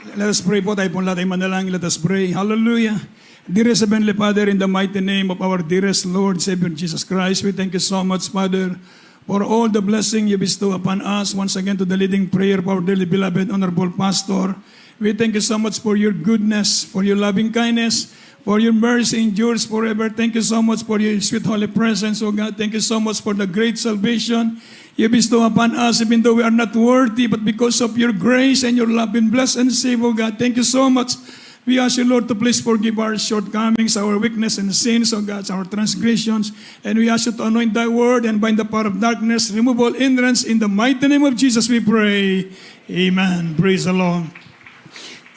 Let us pray po, tayo pong lahat ay manalangin. Let us pray. Hallelujah. Dearest Heavenly Father, in the mighty name of our dearest Lord, Savior Jesus Christ, we thank you so much, Father, for all the blessing you bestow upon us. Once again, to the leading prayer of our dearly beloved, honorable pastor, we thank you so much for your goodness, for your loving kindness, for your mercy endures forever. Thank you so much for your sweet holy presence, O God. Thank you so much for the great salvation you bestow upon us, even though we are not worthy, but because of your grace and your love, been blessed and saved, O God. Thank you so much. We ask you, Lord, to please forgive our shortcomings, our weakness and sins, O God, our transgressions. And we ask you to anoint thy word and bind the power of darkness, remove all hindrance. In the mighty name of Jesus we pray. Amen. Praise the Lord.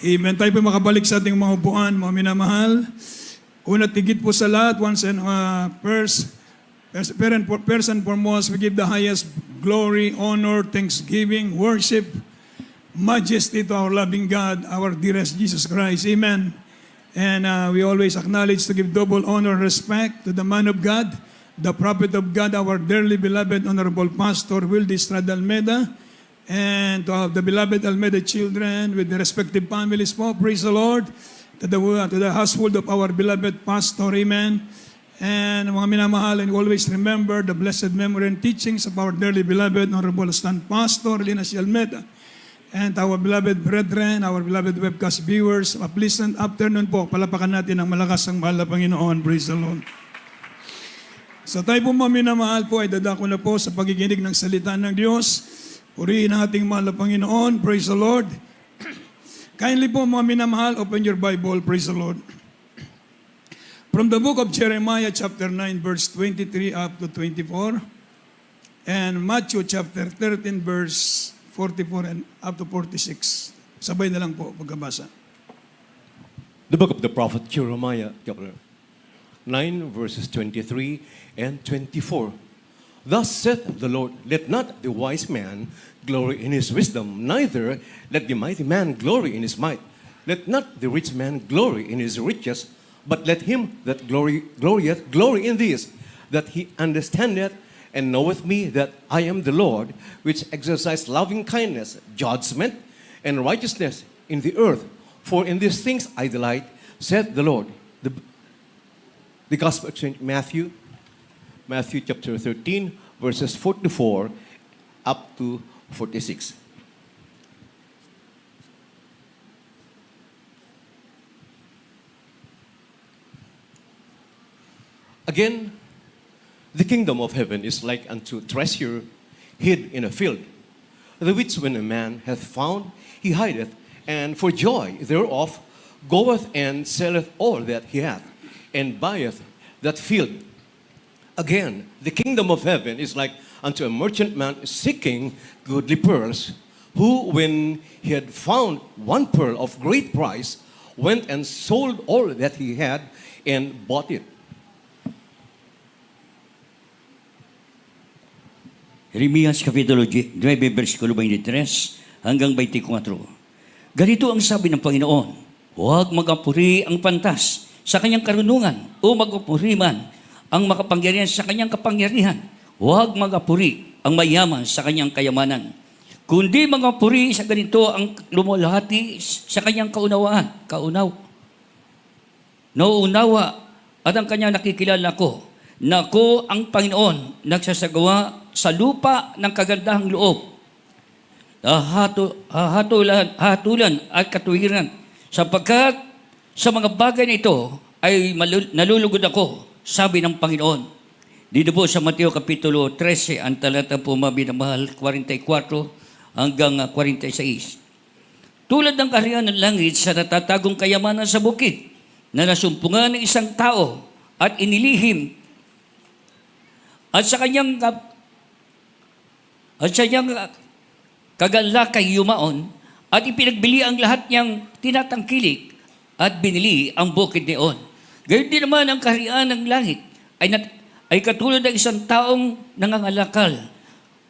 Amen. Tayo po makabalik sa ating mga upuan, mga minamahal. Una, tigit po sa lahat, first and foremost, we give the highest glory, honor, thanksgiving, worship, majesty to our loving God, our dearest Jesus Christ. Amen. And we always acknowledge to give double honor and respect to the man of God, the prophet of God, our dearly beloved honorable pastor, Wildy Estrada Almeida, and to the beloved Almeida children with the respective families. Praise the Lord. To the household of our beloved pastor. Amen. And mga minamahal, and always remember the blessed memory and teachings of our dearly beloved honorable stand pastor, Lina C. Almeida. And our beloved brethren, our beloved webcast viewers, a pleasant afternoon po. Palapakan natin ang malakas ang mahal na Panginoon. Praise the Lord. So tayo po mga minamahal po ay dadako na po sa pagiginig ng salita ng Diyos. Purihin ang ating mahal na Panginoon. Praise the Lord. Kindly po mga minamahal, open your Bible. Praise the Lord. From the book of Jeremiah chapter 9 verse 23 up to 24 and Matthew chapter 13 verse 44 and up to 46. Sabay na lang po pagkabasa. The book of the prophet Jeremiah chapter 9 verses 23 and 24. Thus saith the Lord, let not the wise man glory in his wisdom, neither let the mighty man glory in his might. Let not the rich man glory in his riches, but let him that glorieth glory in this, that he understandeth and knoweth me, that I am the Lord, which exercise loving kindness, judgment, and righteousness in the earth. For in these things I delight, saith the Lord. The Gospel of St. Matthew chapter 13, verses 44 up to 46. Again, the kingdom of heaven is like unto treasure hid in a field, the which when a man hath found, he hideth, and for joy thereof goeth and selleth all that he hath, and buyeth that field. Again, the kingdom of heaven is like unto a merchant man seeking goodly pearls, who, when he had found one pearl of great price, went and sold all that he had and bought it. Jeremias Kapitulo 9, versikulo 23 hanggang 24. Ganito ang sabi ng Panginoon, huwag mag-apuri ang pantas sa kanyang karunungan o mag-apuri man ang makapangyarihan sa kanyang kapangyarihan. Huwag mag-apuri ang mayaman sa kanyang kayamanan. Kundi mag-apuri sa ganito ang lumulhati sa kanyang nauunawa at ang kanyang nakikilala ko, na ako ang Panginoon nagsasagawa sa lupa ng kagandahang loob, hatulan at katuwiran, sapagkat sa mga bagay na ito ay nalulugod ako, sabi ng Panginoon. Dito po sa Mateo Kapitulo 13, ang talata po mabinamahal, 44 hanggang 46. Tulad ng kaharian ng langit sa natatagong kayamanan sa bukid, na nasumpungan ng isang tao at inilihim, at sa kanyang kagalakay yumaon, at ipinagbili ang lahat niyang tinatangkilik at binili ang bukid niyon. Gayon din naman ang kaharian ng langit ay katulad ng isang taong nangangalakal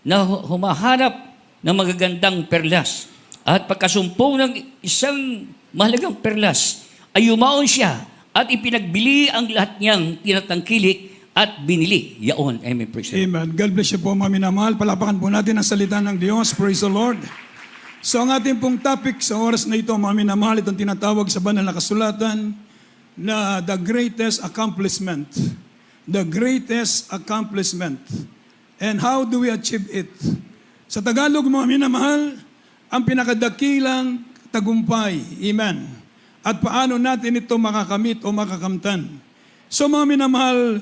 na humahanap ng magagandang perlas. At pagkasumpong ng isang mahalagang perlas, ay yumaon siya at ipinagbili ang lahat niyang tinatangkilik at binili. Yaon. Amen. Praise the Lord. Amen. God bless you po mga minamahal. Palapakan po natin ang salita ng Diyos. Praise the Lord. So ang ating pong topic sa oras na ito, mga minamahal, itong tinatawag sa banal na kasulatan na the greatest accomplishment. The greatest accomplishment. And how do we achieve it? Sa Tagalog, mga minamahal, ang pinakadakilang tagumpay. Amen. At paano natin ito makakamit o makakamtan? So mga minamahal,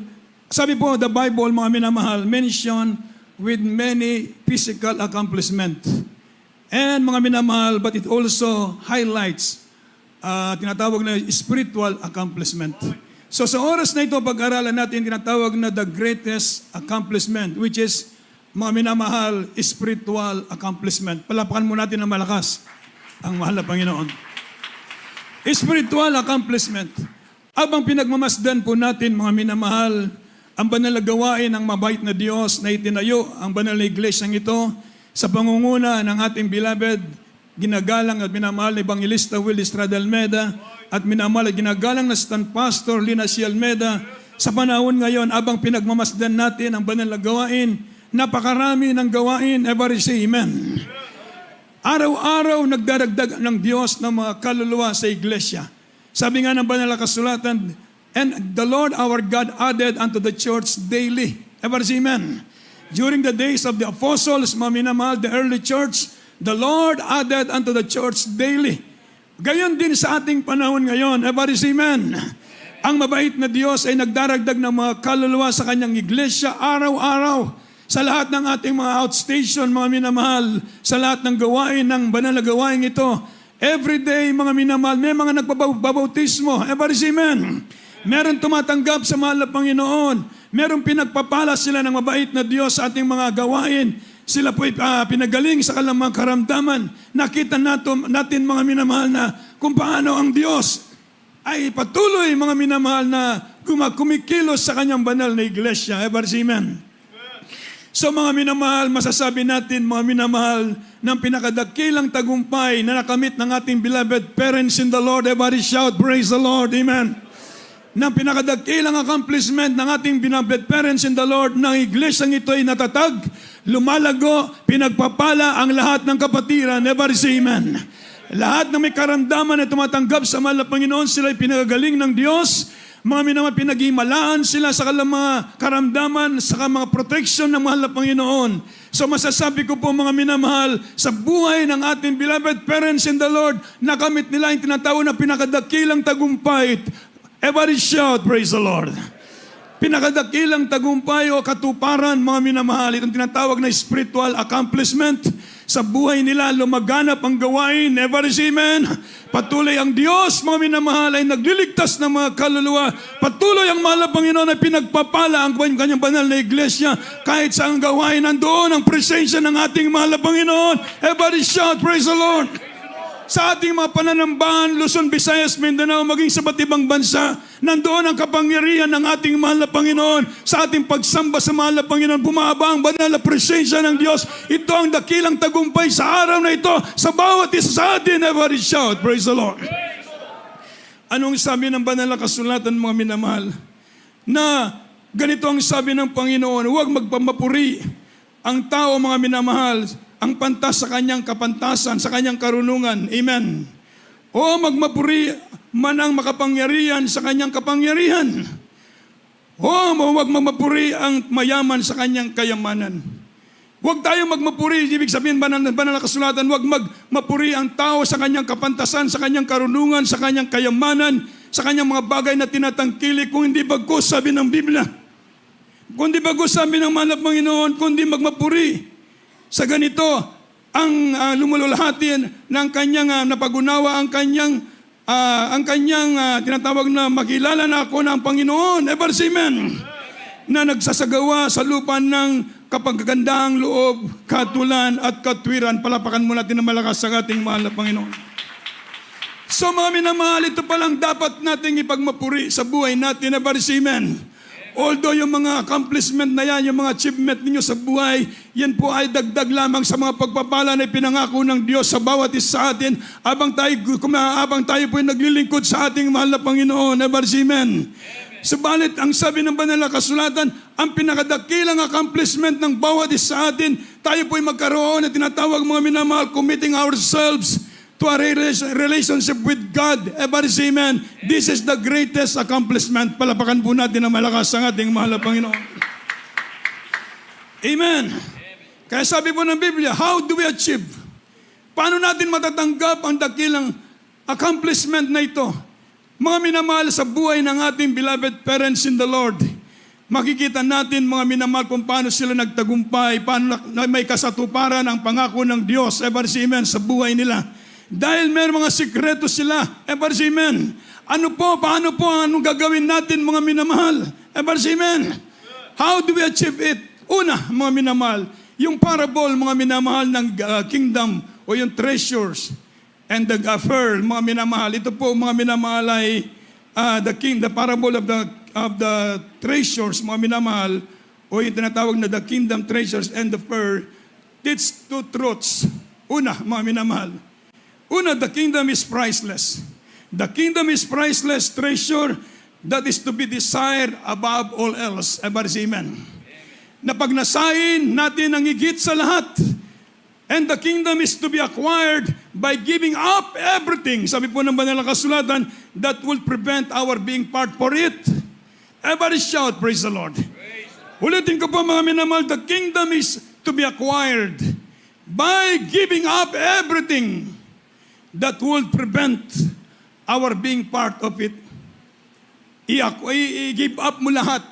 sabi po, the Bible, mga minamahal, mention with many physical accomplishment. And mga minamahal, but it also highlights tinatawag na spiritual accomplishment. So sa oras na ito, pag-aralan natin tinatawag na the greatest accomplishment, which is mga minamahal, spiritual accomplishment. Palapakan mo natin ng malakas ang mahal na Panginoon. Spiritual accomplishment. Abang pinagmamasdan po natin, mga minamahal, ang banal na gawain ng mabait na Diyos na itinayo, ang banal na iglesyang ito, sa pangunguna ng ating beloved, ginagalang at minamahal na Evangelista Will Estrada Almeda, at minamahal at ginagalang na Stand Pastor Lina C. Almeda, sa panahon ngayon, abang pinagmamasdan natin ang banal na gawain, napakarami ng gawain, every say amen. Araw-araw nagdaragdag ng Diyos ng mga kaluluwa sa iglesia. Sabi nga ng banal na kasulatan, and the Lord our God added unto the church daily. Ever say amen. During the days of the apostles, mga minamahal, the early church, the Lord added unto the church daily. Gayon din sa ating panahon ngayon. Ever say amen. Ang mabait na Diyos ay nagdaragdag ng mga kaluluwa sa kanyang iglesia araw-araw. Sa lahat ng ating mga outstation, mga minamahal, sa lahat ng gawain, ng banal na gawain ito, every day, mga minamahal, may mga nagpabautismo. Ever say amen. Meron tumatanggap sa mahal na Panginoon. Meron pinagpapala sila ng mabait na Diyos sa ating mga gawain. Sila po'y pinagaling sa kanilang mga karamdaman. Nakita natin mga minamahal na kung paano ang Diyos ay patuloy, mga minamahal, na kumikilos sa kanyang banal na iglesia. Ever say amen. So mga minamahal, masasabi natin, mga minamahal, ng pinakadakilang tagumpay na nakamit ng ating beloved parents in the Lord. Everybody shout, praise the Lord. Amen. Ng pinakadakilang accomplishment ng ating beloved parents in the Lord, ng iglesyang ito ay natatag, lumalago, pinagpapala ang lahat ng kapatiran. Everybody say amen. Lahat ng may karamdaman na tumatanggap sa mahal na Panginoon, sila ay pinagagaling ng Diyos. Mga minamahal, pinag-imalaan sila sa kanilang mga karamdaman, sa mga protection ng mahal na Panginoon. So masasabi ko po, mga minamahal, sa buhay ng ating beloved parents in the Lord, nakamit nila yung tinatawag na pinakadakilang tagumpay. Everybody shout, praise the Lord. Pinakadakilang tagumpay o katuparan, mga minamahal, itong tinatawag na spiritual accomplishment. Sa buhay nila, lumaganap ang gawain. Everybody say amen. Patuloy ang Diyos, mga minamahal, ay nagliligtas ng mga kaluluwa. Patuloy ang mahal na Panginoon ay pinagpapala ang kanyang banal na iglesia. Kahit sa ang gawain, nandoon ang presensya ng ating mahal na Panginoon. Everybody shout, praise the Lord. Sa ating mga pananambahan, Luzon, Visayas, Mindanao, maging sa ba't ibang bansa, nandoon ang kapangyarihan ng ating mahal na Panginoon. Sa ating pagsamba sa mahal na Panginoon, bumaba ang banal na presensya ng Diyos. Ito ang dakilang tagumpay sa araw na ito, sa bawat isa sa atin. Everybody shout, praise the Lord. Anong sabi ng banal na kasulatan, mga minamahal? Na ganito ang sabi ng Panginoon, huwag magpamapuri ang tao, mga minamahal, ang pantas sa kanyang kapantasan, sa kanyang karunungan. Amen. O magmapuri man ang makapangyarihan sa kanyang kapangyarihan. O huwag magmapuri ang mayaman sa kanyang kayamanan. Huwag tayong magmapuri, ibig sabihin banal na kasulatan, huwag magmapuri ang tao sa kanyang kapantasan, sa kanyang karunungan, sa kanyang kayamanan, sa kanyang mga bagay na tinatangkili, kung hindi bagkus, sabi ng Biblia. Kung hindi bagkus, sabi ng mahal na Panginoon, kung hindi magmapuri. Sa ganito, ang lumululhati ng kanyang napagunawa, ang kanyang tinatawag na makilala na ako ng Panginoon. Ever say amen. Na nagsasagawa sa lupa ng kapagagandahang loob, katulan at katwiran. Palapakan mo natin na malakas sa ating mahal na Panginoon. So mga minamahal, ito palang dapat nating ipagmapuri sa buhay natin. Ever say amen. Although yung mga accomplishment na yan, yung mga achievement ninyo sa buhay, yan po ay dagdag lamang sa mga pagpapala na pinangako ng Diyos sa bawat isa sa atin habang tayo po ay naglilingkod sa ating mahal na Panginoon. Ever say amen. Subalit, ang sabi ng banal na kasulatan, ang pinakadakilang accomplishment ng bawat isa sa atin, tayo po'y magkaroon na tinatawag mga minamahal, committing ourselves to a relationship with God. Everybody say amen. This is the greatest accomplishment. Palapakan po natin na malakas ang ating mahal na Panginoon. Amen. Kaya sabi po ng Biblia, how do we achieve? Paano natin matatanggap ang dakilang accomplishment na ito? Mga minamahal sa buhay ng ating beloved parents in the Lord, makikita natin mga minamahal kung paano sila nagtagumpay, paano may kasatuparan ang pangako ng Diyos, ever si amen, sa buhay nila. Dahil may mga sikreto sila, ever si amen. Paano po, anong gagawin natin mga minamahal? Ever si amen. How do we achieve it? Una, mga minamahal, yung parable, mga minamahal ng kingdom o yung treasures, and the pearl, mga minamahal. Ito po, mga minamahal ay the parable of the treasures, mga minamahal, o yung tinatawag na the kingdom treasures and the pearl, teach two truths. Una, mga minamahal. Una, the kingdom is priceless. The kingdom is priceless treasure that is to be desired above all else. Everybody say amen. Na pag nasain natin ang higit sa lahat, and the kingdom is to be acquired by giving up everything. Sabi po ng banal na kasulatan, that will prevent our being part for it. Everybody shout, praise the Lord. Ulitin ko po mga minamahal, the kingdom is to be acquired by giving up everything that will prevent our being part of it. I-give up mo lahat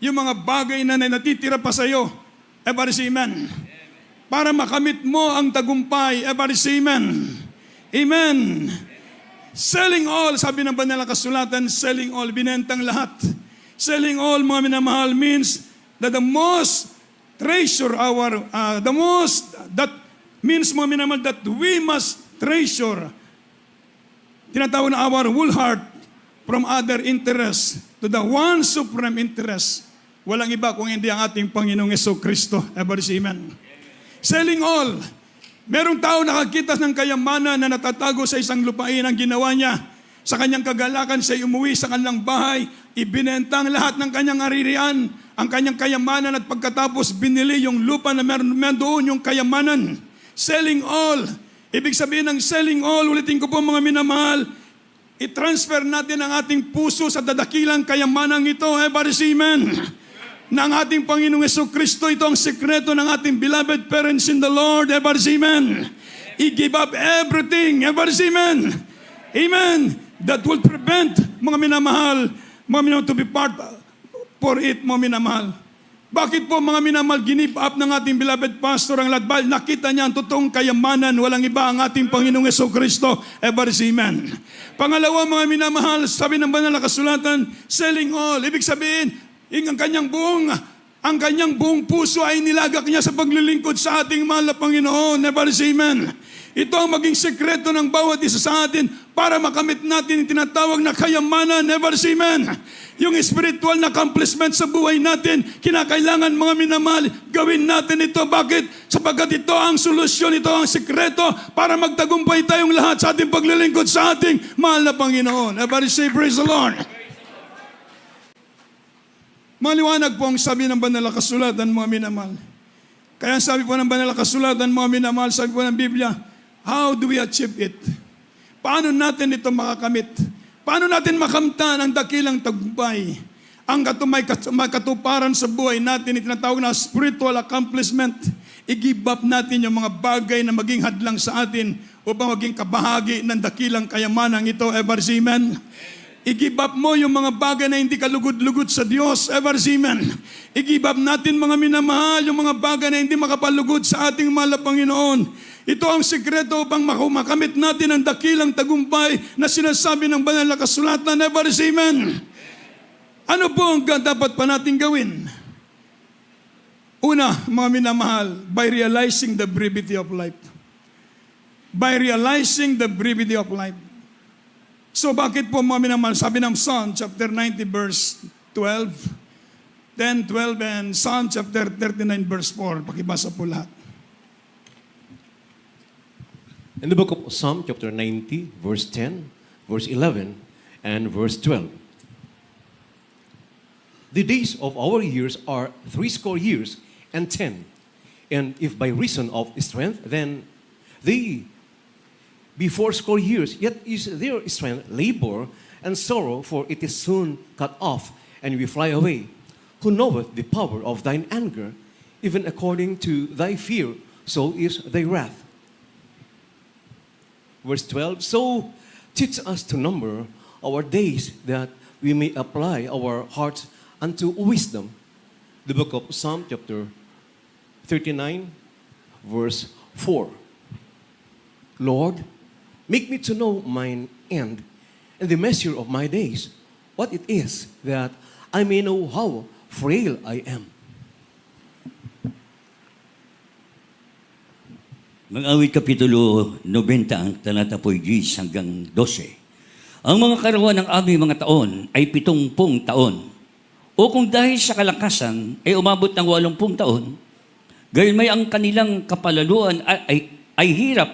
yung mga bagay na natitira pa sa iyo. Everybody say amen. Para makamit mo ang tagumpay. Everybody say amen. Amen. Selling all, sabi ng banal na kasulatan, selling all, binentang lahat. Selling all, mga minamahal, means that the most treasure that means, mga minamahal, that we must treasure, tinatawag na our whole heart from other interests to the one supreme interest. Walang iba kung hindi ang ating Panginoong Jesucristo. Everybody say amen. Selling all. Merong tao nakakita ng kayamanan na natatago sa isang lupain. Ang ginawa niya, sa kanyang kagalakan, siya umuwi sa kanilang bahay, ibinenta ang lahat ng kanyang aririan, ang kanyang kayamanan, at pagkatapos binili yung lupa na meron doon yung kayamanan. Selling all. Ibig sabihin ng selling all, ulitin ko po mga minamahal, i-transfer natin ang ating puso sa dadakilang kayamanang ito. Everybody say amen. Ng ating Panginoong Jesucristo, ito ang sekreto ng ating beloved parents in the Lord. Everybody say amen. I-give up everything. Everybody say amen. Amen. That will prevent, mga minamahal, to be part for it, mga minamahal. Bakit po, mga minamahal, give up ng ating beloved pastor ang ladbal? Nakita niya ang totoong kayamanan, walang iba ang ating Panginoong Jesucristo. Everybody say amen. Pangalawa, mga minamahal, sabi ng banal na kasulatan, selling all. Ibig sabihin, ang kanyang buong puso ay nilagak niya sa paglilingkod sa ating mahal na Panginoon. Everybody say amen. Ito ang maging sekreto ng bawat isa sa atin para makamit natin yung tinatawag na kayamanan. Everybody say amen. Yung spiritual na accomplishment sa buhay natin, kinakailangan, mga minamahal, gawin natin ito. Bakit? Sapagkat ito ang solusyon, ito ang sekreto para magtagumpay tayong lahat sa ating paglilingkod sa ating mahal na Panginoon. Everybody say praise the Lord. Maliwanag po ang sabi ng banal na kasulatan, mga minamahal. Kaya sabi po ng banal na kasulatan, mga minamahal, sabi po ng Biblia, how do we achieve it? Paano natin ito makakamit? Paano natin makamtan ang dakilang tagumpay? Ang may katuparan sa buhay natin, itinatawag na spiritual accomplishment. I-give up natin yung mga bagay na maging hadlang sa atin upang maging kabahagi ng dakilang kayamanang ito. Ever say amen? I-give up mo yung mga bagay na hindi kalugod-lugod sa Diyos. Ever say amen? I-give up natin, mga minamahal, yung mga bagay na hindi makapalugod sa ating mahal na Panginoon. Ito ang sikreto upang makamit natin ang dakilang tagumpay na sinasabi ng banal na kasulatan. Ever say amen? Ano po ang dapat pa natin gawin? Una, mga minamahal, by realizing the brevity of life. By realizing the brevity of life. So bakit po, mga minamahal, sabi ng Psalm chapter 90 verse 12, 10, 12, and Psalm chapter 39 verse 4. Pakibasa po lahat. In the book of Psalm chapter 90 verse 10, verse 11, and verse 12. The days of our years are 80 years and 10. And if by reason of strength, then they be 80 years, yet is their strength labor and sorrow, for it is soon cut off, and we fly away. Who knoweth the power of thine anger? Even according to thy fear, so is thy wrath. Verse 12, so teach us to number our days, that we may apply our hearts unto wisdom. The book of Psalm chapter 39, verse 4. Lord, make me to know mine end, and the measure of my days, what it is, that I may know how frail I am. Mag-awit Kapitulo 90, ang talata po 10 hanggang 12. Ang mga karawan ng aming mga taon ay 70 taon. O kung dahil sa kalakasan ay umabot ng 80 taon, gayon may ang kanilang kapalaluan ay hirap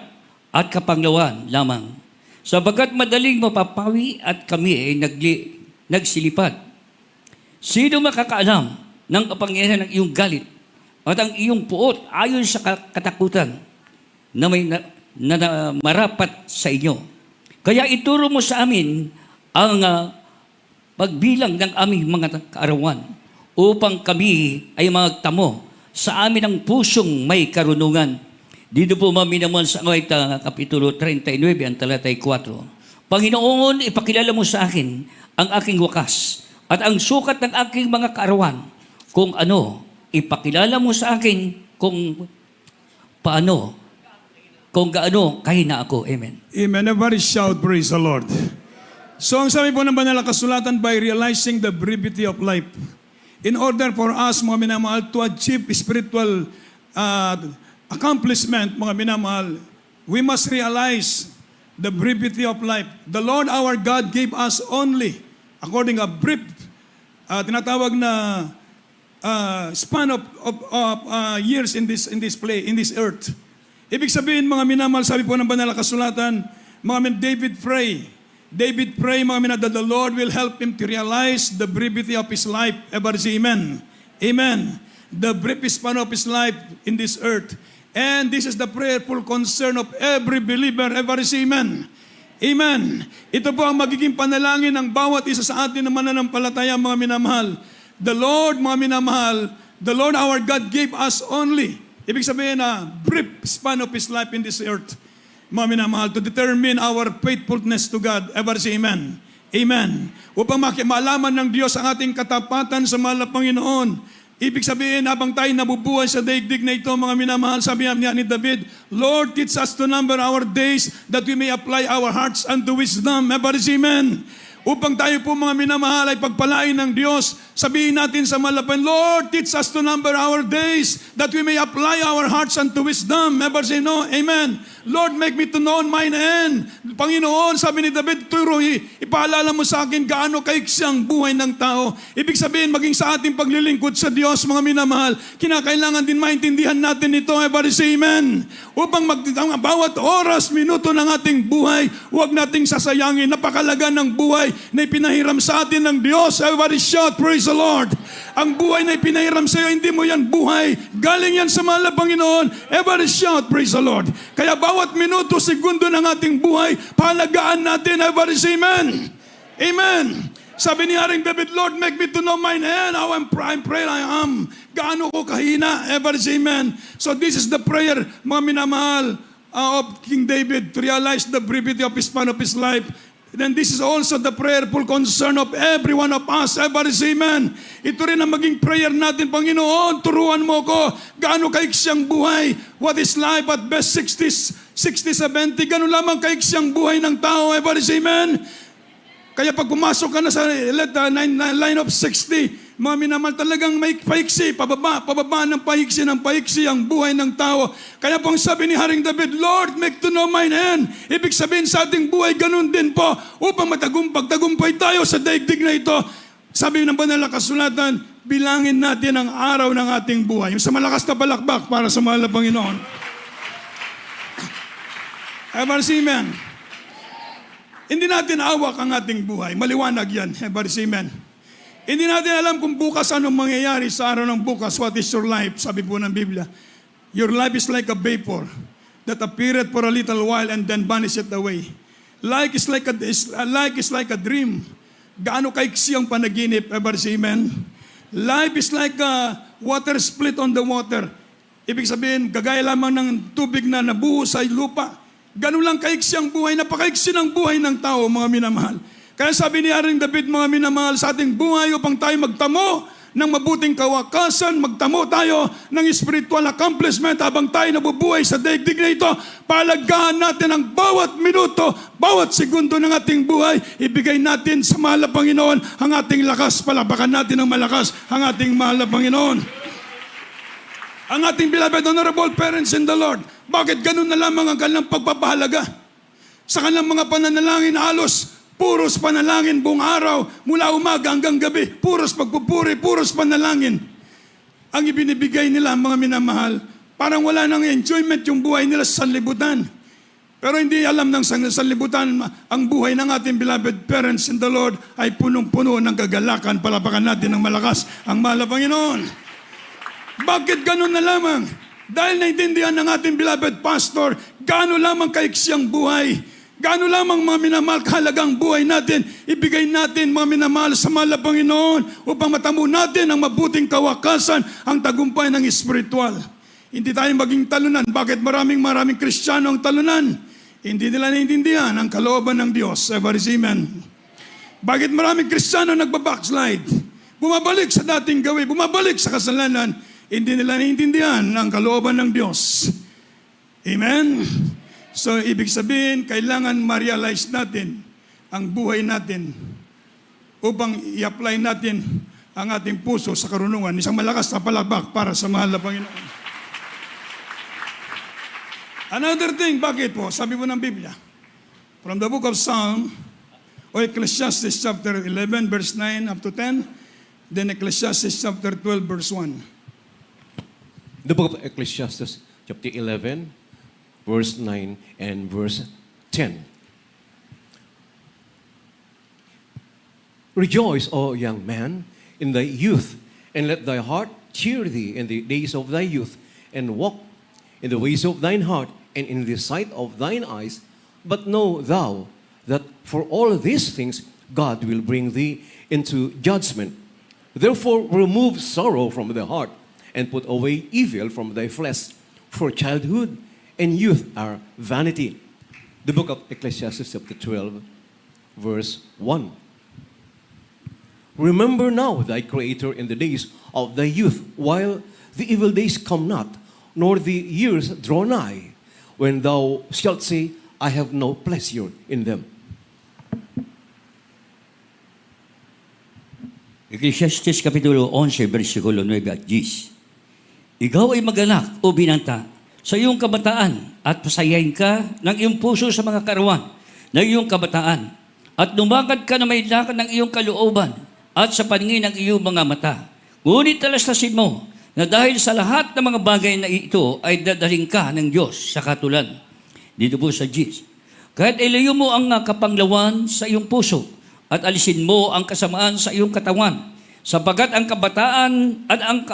at kapanglawan lamang. Sabagat madaling mapapawi at kami ay nagsilipad. Sino makakaalam ng kapangyarihan ng iyong galit at ang iyong puot ayon sa katakutan na may na marapat sa inyo? Kaya ituro mo sa amin ang pagbilang ng aming mga kaarawan upang kami ay magtamo sa amin ang pusong may karunungan. Dito po maminaman sa Kapitulo 39, ang talatay 4. Panginoon, ipakilala mo sa akin ang aking wakas at ang sukat ng aking mga kaarawan. Kung ano, ipakilala mo sa akin kung paano, kung gaano kahina ako. Amen. Amen. Everybody shout, praise the Lord. So ang sabi po ng banal na kasulatan, by realizing the brevity of life, in order for us, mga minamahal, to achieve spiritual accomplishment, mga minamahal, we must realize the brevity of life. The Lord our God gave us only, according a brief, tinatawag na span of years in this earth. Ibig sabihin, mga minamahal, sabi po ng banal na kasulatan, David pray, mga minamahal, that the Lord will help him to realize the brevity of his life. Ever say amen? Amen. The brief span of his life in this earth. And this is the prayerful concern of every believer. Ever say amen? Amen. Ito po ang magiging panalangin ng bawat isa sa atin na mananampalataya, mga minamahal. The Lord, mga minamahal, the Lord our God gave us only, ibig sabihin na brief span of His life in this earth, mga minamahal, to determine our faithfulness to God. Ever say amen? Amen. Upang malaman ng Diyos ang ating katapatan sa mahal na Panginoon. Ibig sabihin, habang tayo nabubuhay sa daigdig na ito, mga minamahal, sabi niya ni David, Lord, teach us to number our days, that we may apply our hearts unto wisdom. Ever say amen? Upang tayo po, mga minamahal, ay pagpalain ng Diyos, sabihin natin sa malapan, Lord, teach us to number our days, that we may apply our hearts unto wisdom. Ever say no? Amen. Lord, make me to know mine end. Panginoon, sabi ni David, ipaalala mo sa akin gaano kaiksi ang buhay ng tao. Ibig sabihin, maging sa ating paglilingkod sa Diyos, mga minamahal, kinakailangan din maintindihan natin ito. Ever say amen. Upang ang bawat oras, minuto ng ating buhay, huwag nating sasayangin. Napakalaga ng buhay na ipinahiram sa atin ng Diyos. Everybody shout, praise the Lord. Ang buhay na ipinahiram sa iyo, hindi mo yan buhay. Galing yan sa mahal na Panginoon. Everybody shout, praise the Lord. Kaya bawat minuto, segundo ng ating buhay, pahalagaan natin. Everybody say amen. Amen. Sabi ni Haring David, Lord, make me to know mine end, how I'm praying I am. Gaano ko kahina. Everybody say amen. So this is the prayer, mga minamahal, of King David, to realize the brevity of his span of his life. Then this is also the prayerful concern of every one of us. Everybody say amen. Ito rin ang maging prayer natin. Panginoon, turuan mo ko gaano kaiksyang buhay. What is life at best 60, 70? Ganun lamang kaiksyang buhay ng tao. Everybody say amen. Kaya pag pumasok ka na sa line of 60, mga minamahal, talagang may paiksi, pababa ng paiksi ang buhay ng tao. Kaya pong sabi ni Haring David, Lord, make to know mine end. Ibig sabihin sa ating buhay, ganun din po, upang pagtagumpay tayo sa daigdig na ito. Sabi ng banal na kasulatan, bilangin natin ang araw ng ating buhay. Yung sa malakas na palakpak para sa mahal na Panginoon. Ever say amen? Hindi natin awak ang ating buhay. Maliwanag yan. Ever say amen? Hindi natin alam kung bukas anong mangyayari sa araw ng bukas. What is your life? Sabi po ng Biblia. Your life is like a vapor that appeareth for a little while and then vanisheth away. Life is like a dream. Gaano kaiksi ang panaginip? Ever say amen? Life is like a water split on the water. Ibig sabihin, gagaya lamang ng tubig na nabuho sa lupa. Ganun lang kaiksi ang buhay. Napakaiksi ng buhay ng tao, mga minamahal. Kaya sabi ni Haring David, mga minamahal, sa ating buhay upang tayo magtamo ng mabuting kawakasan, magtamo tayo ng spiritual accomplishment habang tayo nabubuhay sa daigdig na ito. Palagahan natin ang bawat minuto, bawat segundo ng ating buhay. Ibigay natin sa mahal na Panginoon ang ating lakas. Palabakan natin ng malakas ang ating mahal na Panginoon. Ang ating beloved honorable parents in the Lord, bakit ganun na lamang ang kanilang pagpapahalaga? Sa kanilang mga pananalangin halos, puros panalangin buong araw, mula umaga hanggang gabi, puros pagpupuri, puros panalangin. Ang ibinibigay nila, mga minamahal, parang wala nang enjoyment yung buhay nila sa sanlibutan. Pero hindi alam ng sanlibutan, ang buhay ng ating beloved parents in the Lord ay punong-puno ng kagalakan. Palapakan natin ng malakas ang mahal na Panginoon. Bakit ganun na lamang? Dahil naintindihan ng ating beloved pastor, gaano lamang kaiksi ang buhay. Gaano lamang mga minamahal kahalagang buhay natin, ibigay natin mga minamahal sa mahal na Panginoon upang matamo natin ang mabuting kawakasan, ang tagumpay ng espiritual. Hindi tayo maging talunan. Bakit maraming Kristiyano ang talunan? Hindi nila naiintindihan ang kalooban ng Diyos. Amen. Bakit maraming Kristiyano nagbabackslide? Bumabalik sa dating gawin, bumabalik sa kasalanan. Hindi nila naiintindihan ang kalooban ng Diyos. Amen. So, ibig sabihin, kailangan ma-realize natin ang buhay natin upang i-apply natin ang ating puso sa karunungan. Isang malakas na palakpak para sa mahal na Panginoon. Another thing, bakit po? Sabi po ng Biblia, from the book of Psalm, o Ecclesiastes chapter 11, verse 9 up to 10, then Ecclesiastes chapter 12, verse 1. The book of Ecclesiastes, chapter 11, verse 9 and verse 10. Rejoice, O young man, in thy youth, and let thy heart cheer thee in the days of thy youth, and walk in the ways of thine heart, and in the sight of thine eyes. But know thou that for all these things God will bring thee into judgment. Therefore remove sorrow from thy heart, and put away evil from thy flesh, for childhood and youth are vanity. The book of Ecclesiastes chapter 12, verse 1. Remember now thy Creator in the days of thy youth, while the evil days come not, nor the years draw nigh, when thou shalt say, I have no pleasure in them. Ecclesiastes Kapitulo 11, versikulo 9 at 10. Ikaw ay maganak o binanta sa iyong kabataan at pasayahin ka ng iyong puso sa mga karawan ng iyong kabataan at lumakad ka na may lakad ng iyong kalooban at sa paningin ng iyong mga mata. Ngunit talastasin mo na dahil sa lahat ng mga bagay na ito ay dadaling ka ng Diyos sa katulan. Dito po sa Gis. Kahit ilayo mo ang kapanglawan sa iyong puso at alisin mo ang kasamaan sa iyong katawan, sapagat ang kabataan at ang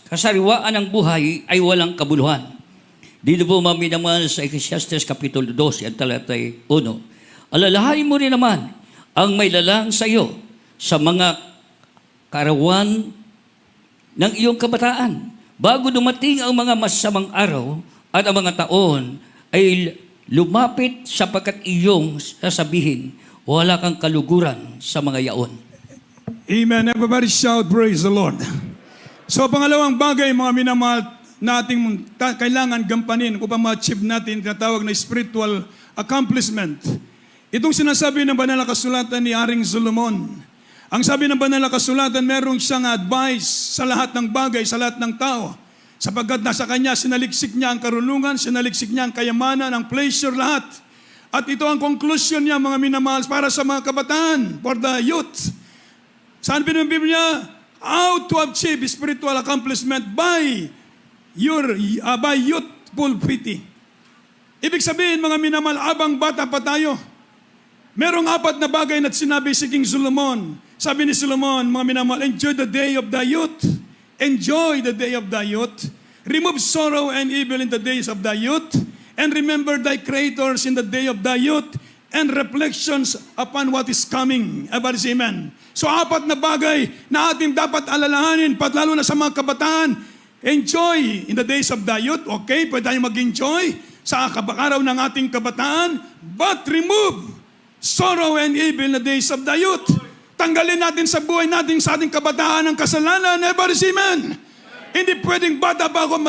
kasariwaan ng buhay ay walang kabuluhan. Dito po naman sa Ecclesiastes Kapitulo 12 at talatay 1. Alalahanin mo rin naman ang may lalang sa iyo sa mga karawan ng iyong kabataan bago dumating ang mga masamang araw at ang mga taon ay lumapit sapagkat iyong sasabihin, wala kang kaluguran sa mga yaon. Amen. Everybody shout, praise the Lord. So, pangalawang bagay, mga minamahal, na ating kailangan gampanin upang ma-achieve natin tinatawag na spiritual accomplishment. Itong sinasabi ng banal na kasulatan ni Haring Solomon. Ang sabi ng banal na kasulatan, merong siyang advice sa lahat ng bagay, sa lahat ng tao. Sapagkat nasa kanya, sinaliksik niya ang karunungan, sinaliksik niya ang kayamanan, ang pleasure, lahat. At ito ang conclusion niya, mga minamahal, para sa mga kabataan, for the youth. Saan ng Biblia? How to achieve spiritual accomplishment by youthful piety. Ibig sabihin, mga minamahal, abang bata pa tayo, merong 4 na bagay na sinabi si King Solomon Sabi ni Solomon, mga minamahal, enjoy the day of thy youth. Enjoy the day of thy youth. Remove sorrow and evil in the days of thy youth. And remember thy creators in the day of thy youth. And reflections upon what is coming. Everybody say amen. So 4 na bagay na ating dapat alalahanin, lalo na sa mga kabataan. Enjoy in the days of thy youth. Okay, pwede tayong mag-enjoy sa araw ng ating kabataan. But remove sorrow and evil in the days of thy youth. Tanggalin natin sa buhay natin, sa ating kabataan ang kasalanan. Everybody say amen. Hindi pwedeng bata pa ako,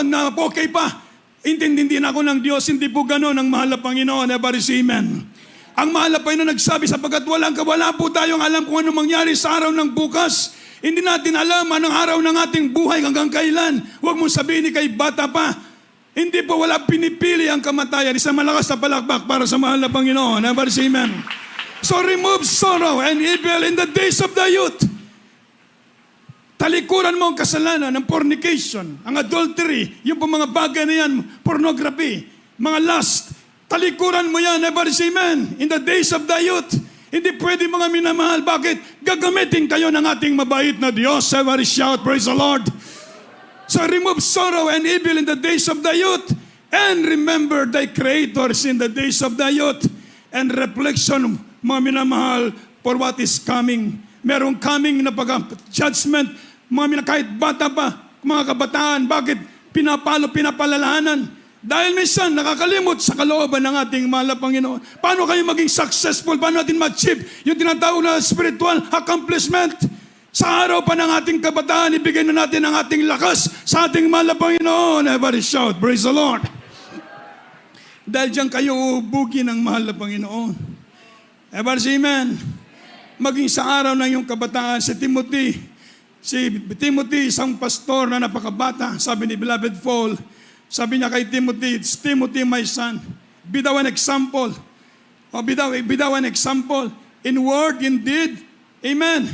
okay pa. Intindi na ako ng Diyos. Hindi po gano'n ang mahal na Panginoon. Everybody say amen. Ang mahal na Panginoon nagsabi, sapagkat wala po tayong alam kung ano mangyari sa araw ng bukas. Hindi natin alam anong araw ng ating buhay hanggang kailan. Huwag mong sabihin kay bata pa. Hindi po wala pinipili ang kamatayan. Isang malakas na palakpak para sa mahal na Panginoon. Everybody say amen. So remove sorrow and evil in the days of the youth. Talikuran mo ang kasalanan, ang fornication, ang adultery, yung po mga bagay na yan, pornography, mga lust. Talikuran mo yan, everybody say amen. In the days of the youth. Hindi pwede mga minamahal. Bakit? Gagamitin kayo ng ating mabait na Diyos. Everybody shout, praise the Lord. So remove sorrow and evil in the days of the youth. And remember thy creators in the days of the youth. And reflection, mga minamahal, for what is coming. Merong coming na pag-judgment. Kahit bata pa, mga kabataan, bakit pinapalalahanan? Dahil minsan nakakalimot sa kalooban ng ating mahal na Panginoon. Paano kayo maging successful? Paano natin ma-achieve yung tinatawag na spiritual accomplishment? Sa araw pa ng ating kabataan, ibigay na natin ang ating lakas sa ating mahal na Panginoon. Everybody shout, praise the Lord. Dahil diyan kayo ubugin ng mahal na Panginoon. Everybody say amen. Maging sa araw ng iyong kabataan, si Timothy, isang pastor na napakabata, sabi ni Beloved Paul, sabi niya kay Timothy, it's Timothy, my son, be thou an example. O be thou an example in word, in deed, amen,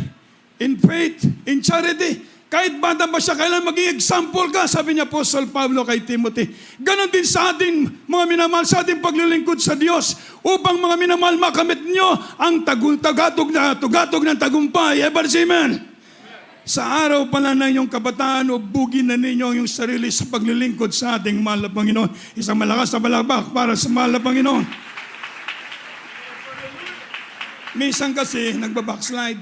in faith, in charity. Kahit bata pa siya, kailan maging example ka, sabi niya Apostle Pablo kay Timothy. Ganon din sa ating mga minamahal, sa ating paglilingkod sa Diyos, upang mga minamahal makamit nyo ang tugatog ng tagumpay. Everybody say amen. Sa araw pala ng iyong kabataan, ubugin na ninyo ang iyong sarili sa paglilingkod sa ating mahal na Panginoon. Isang malakas na balakbak para sa mahal na Panginoon. Minsan kasi, nagbabackslide,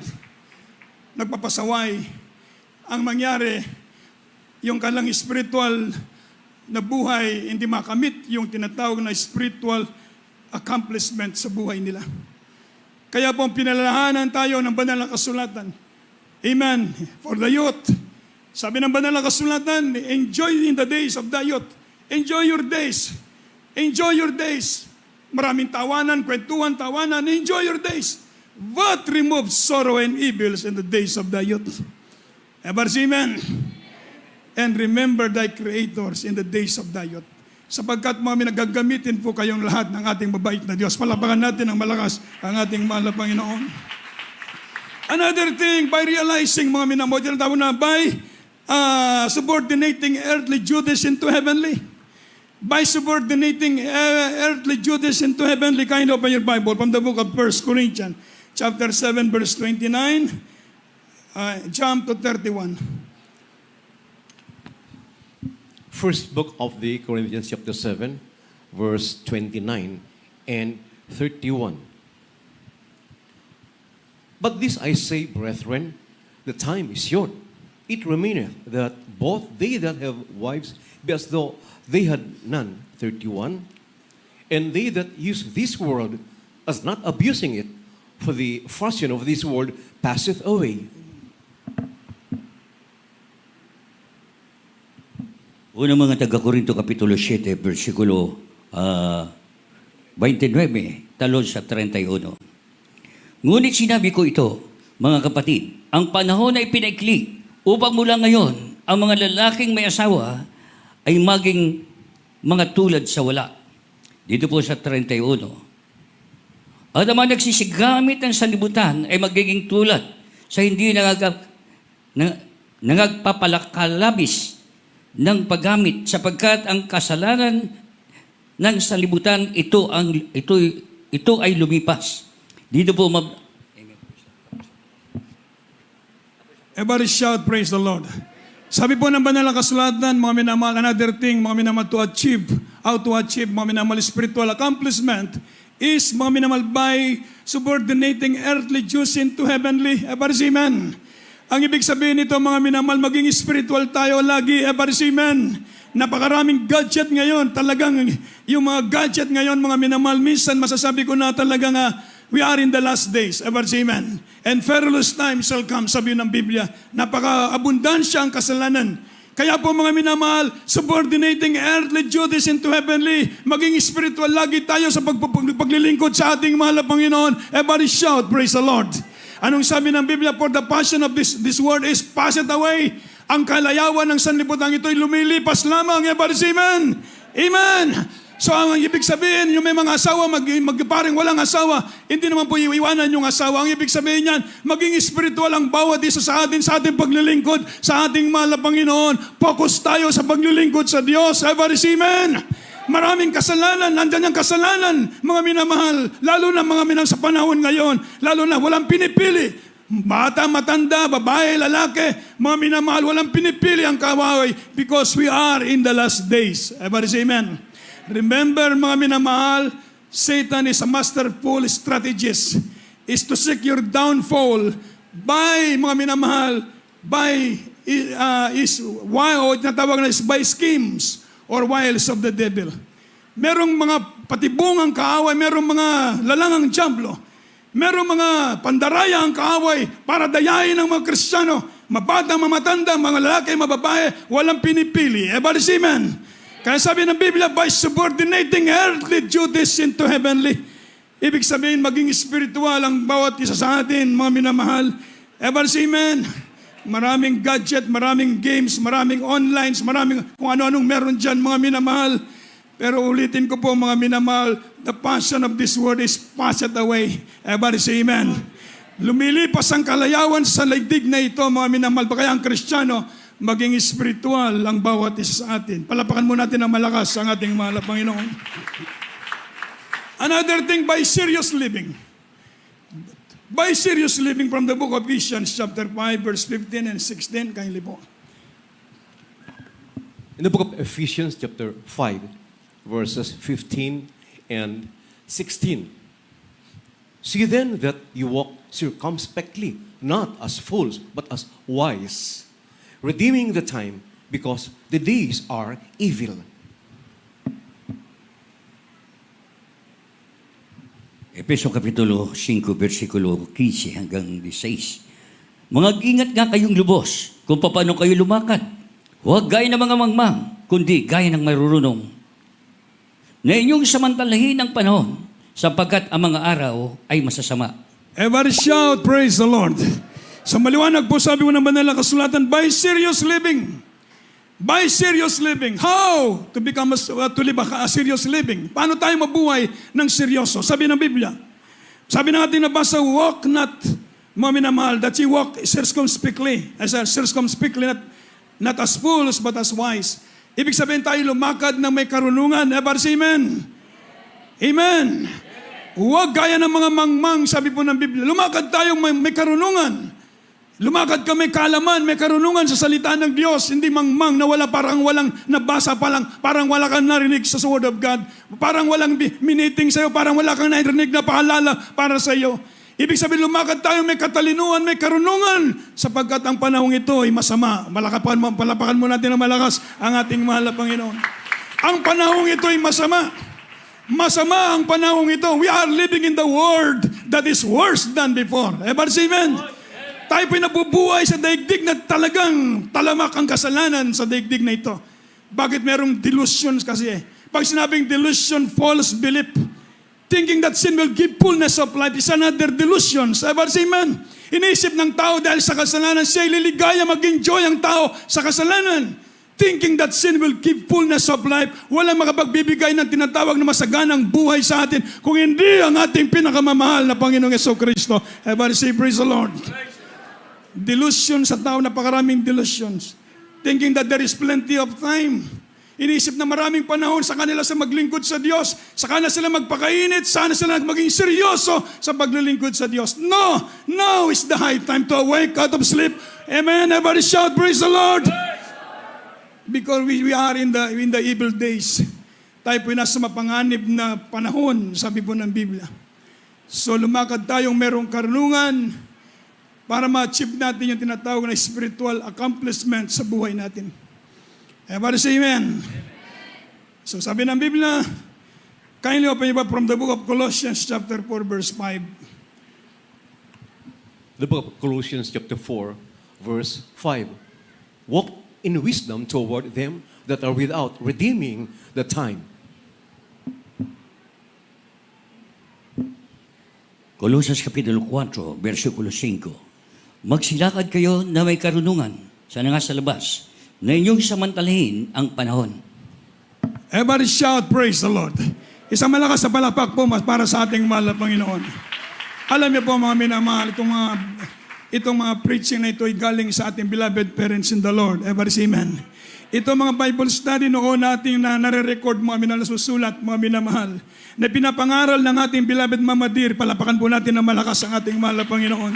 nagpapasaway. Ang mangyari, yung kalang spiritual na buhay, hindi makamit yung tinatawag na spiritual accomplishment sa buhay nila. Kaya po, pinalalahanan tayo ng banal na kasulatan. Amen. For the youth. Sabi ng banal na kasulatan, enjoy in the days of the youth. Enjoy your days. Enjoy your days. Maraming tawanan, kwentuhan, tawanan. Enjoy your days. But remove sorrow and evils in the days of the youth. Ever say amen? And remember thy creators in the days of thy youth. Sapagkat mga nagagamitin po kayong lahat ng ating mabait na Diyos. Palapakan natin ng malakas ang ating mahal na Panginoon. Another thing, by realizing, mga minamodel na by subordinating earthly duties into heavenly. By subordinating earthly duties into heavenly. Kind of open your Bible from the book of 1 Corinthians, chapter 7, verse 29. Jump to 31. First book of the Corinthians, chapter 7, verse 29 and 31. But this I say, brethren, the time is short. It remaineth that both they that have wives be as though they had none, 31, and they that use this world as not abusing it, for the fashion of this world passeth away. Unang mga taga-Korinto, Kapitulo 7, versikulo 29, talon sa 31. Ngunit sinabi ko ito, mga kapatid, ang panahon ay pinaikli upang mula ngayon, ang mga lalaking may asawa ay maging mga tulad sa wala. Dito po sa 31. At ang mga nagsisigamit ng sanlibutan ay magiging tulad sa hindi nagpapalakalabis ng paggamit sapagkat ang kasalanan ng sanlibutan ito ay lumipas. Dito po Everybody shout, praise the Lord. Sabi po ng banal na kasulatan, mga minamahal, another thing, mga minamahal to achieve, how to achieve, mga minamahal spiritual accomplishment is, mga minamahal, by subordinating earthly dues into heavenly. Everybody say amen. Ang ibig sabihin nito, mga minamahal, maging spiritual tayo lagi. Everybody say amen. Napakaraming gadget ngayon. Talagang yung mga gadget ngayon, mga minamahal, minsan masasabi ko na talagang we are in the last days. Everybody say amen. And perilous times shall come, sabi ng Biblia. Napaka-abundansya ang kasalanan. Kaya po mga minamahal, subordinating earthly duties into heavenly, maging spiritual lagi tayo sa paglilingkod sa ating mahal na Panginoon. Everybody shout, praise the Lord. Anong sabi ng Biblia? For the passion of this word is passed away. Ang kalayawan ng sanlibutan ito'y lumilipas lamang. Everybody say amen. Amen. So ang ibig sabihin, yung may mga asawa, magparing walang asawa, hindi naman po iiwanan yung asawa. Ang ibig sabihin niyan, maging spiritual ang bawat isa sa ating paglilingkod, sa ating mahal na Panginoon. Focus tayo sa paglilingkod sa Diyos. Everybody say amen. Maraming kasalanan, nandyan ang kasalanan, mga minamahal, lalo na mga minang sa panahon ngayon, lalo na walang pinipili. Bata, matanda, babae, lalaki, mga minamahal, walang pinipili ang kawawi because we are in the last days. Everybody say amen. Remember, mga minamahal, Satan is a masterful strategist, is to seek your downfall by, mga minamahal, by, tinatawag na is by schemes or wiles of the devil. Merong mga patibungang kaaway, merong mga lalangang diablo, merong mga pandaraya ang kaaway para dayain ng mga Kristiyano, mabata, mamatanda, mga lalaki, mababae, walang pinipili. Everybody say amen. Kaya sabi ng Biblia, by subordinating earthly duties into heavenly. Ibig sabihin, maging spiritual ang bawat isa sa atin, mga minamahal. Everybody say amen. Maraming gadget, maraming games, maraming online, maraming kung ano-anong meron dyan, mga minamahal. Pero ulitin ko po, mga minamahal, the passion of this world is passed away. Everybody say amen. Lumilipas ang kalayawan sa ligdig na ito, mga minamahal. Kaya ang Kristiyano, maging spiritual ang bawat isa sa atin. Palapakan mo natin ang malakas ang ating mahal na Panginoon. Another thing, by serious living. By serious living from the book of Ephesians chapter 5 verse 15 and 16. Kindly po. In the book of Ephesians chapter 5 verses 15 and 16. See then that you walk circumspectly, not as fools, but as wise, redeeming the time, because the days are evil. Efeso Kapitulo 5, versikulo 15 hanggang 16. Ingat nga kayong lubos kung paano kayo lumakad. Huwag gaya ng mga mangmang, kundi gaya ng marurunong. Na inyong samantalahin ang panahon, sapagkat ang mga araw ay masasama. Everybody shout, praise the Lord. Sa maliwanag po, sabi mo ng banal na kasulatan, by serious living. By serious living. How to become to live a serious living? Paano tayo mabuhay ng seryoso? Sabi ng Biblia. Sabi ng ating nabasa, walk not, mga minamahal, that you walk circumspectly. Circumspectly, not as fools, but as wise. Ibig sabihin tayo lumakad ng may karunungan. Everybody say amen. Amen. Huwag gaya ng mga mangmang, sabi po ng Biblia. Lumakad tayong may karunungan. Lumakad ka may kaalaman, may karunungan sa salita ng Diyos, hindi mangmang na parang walang nabasa pa lang, parang wala kang narinig sa Word of God, parang walang miniting sa iyo, parang wala kang narinig na paalala para sa iyo. Ibig sabihin, lumakad tayo may katalinuhan, may karunungan, sapagkat ang panahong ito ay masama. Palapakan mo natin ng malakas ang ating mahal na Panginoon. Ang panahong ito ay masama. Masama ang panahong ito. We are living in the world that is worse than before. Everybody say amen. Tayo po'y nabubuhay sa daigdig na talagang talamak ang kasalanan sa daigdig na ito. Bakit merong delusions kasi eh? Pag sinabing delusion, false belief, thinking that sin will give fullness of life is another delusion. Everybody say amen. Iniisip ng tao dahil sa kasalanan, siya liligaya, mag-enjoy ang tao sa kasalanan. Thinking that sin will give fullness of life, walang makapagbibigay ng tinatawag na masaganang buhay sa atin kung hindi ang ating pinakamamahal na Panginoong Jesucristo. Everybody say praise the Lord. Delusion sa tao, napakaraming delusions. Thinking that there is plenty of time. Iniisip na maraming panahon sa kanila sa maglingkod sa Diyos. Saka na sila magpakainit, sana sila maging seryoso sa paglilingkod sa Diyos. No! Now is the high time to awake out of sleep. Amen. Everybody shout, praise the Lord. Because we are in the evil days. Tayo po nasa mapanganib na panahon, sabi po ng Biblia. So lumakad tayong merong karunungan para ma-achieve natin yung tinatawag na spiritual accomplishment sa buhay natin. Everybody say amen. So sabi ng Biblia, kindly open your Bible from the book of Colossians chapter 4 verse 5. The book of Colossians chapter 4, verse 5. Walk in wisdom toward them that are without, redeeming the time. Colosas Kapitulo 4, versikulo 5. Magsilakad kayo na may karunungan sa nasa labas, na inyong samantalahin ang panahon. Everybody shout, praise the Lord. Isang malakas na palapak po para sa ating mahal na Panginoon. Alam niyo po mga minamahal, itong mga preaching na ito ay galing sa ating beloved parents in the Lord. Everybody say amen. Ito mga Bible study noon natin na nare-record mga minamahal, susulat mga minamahal, na pinapangaral ng ating beloved Mama Dear. Palapakan po natin na malakas ang ating mahal na Panginoon.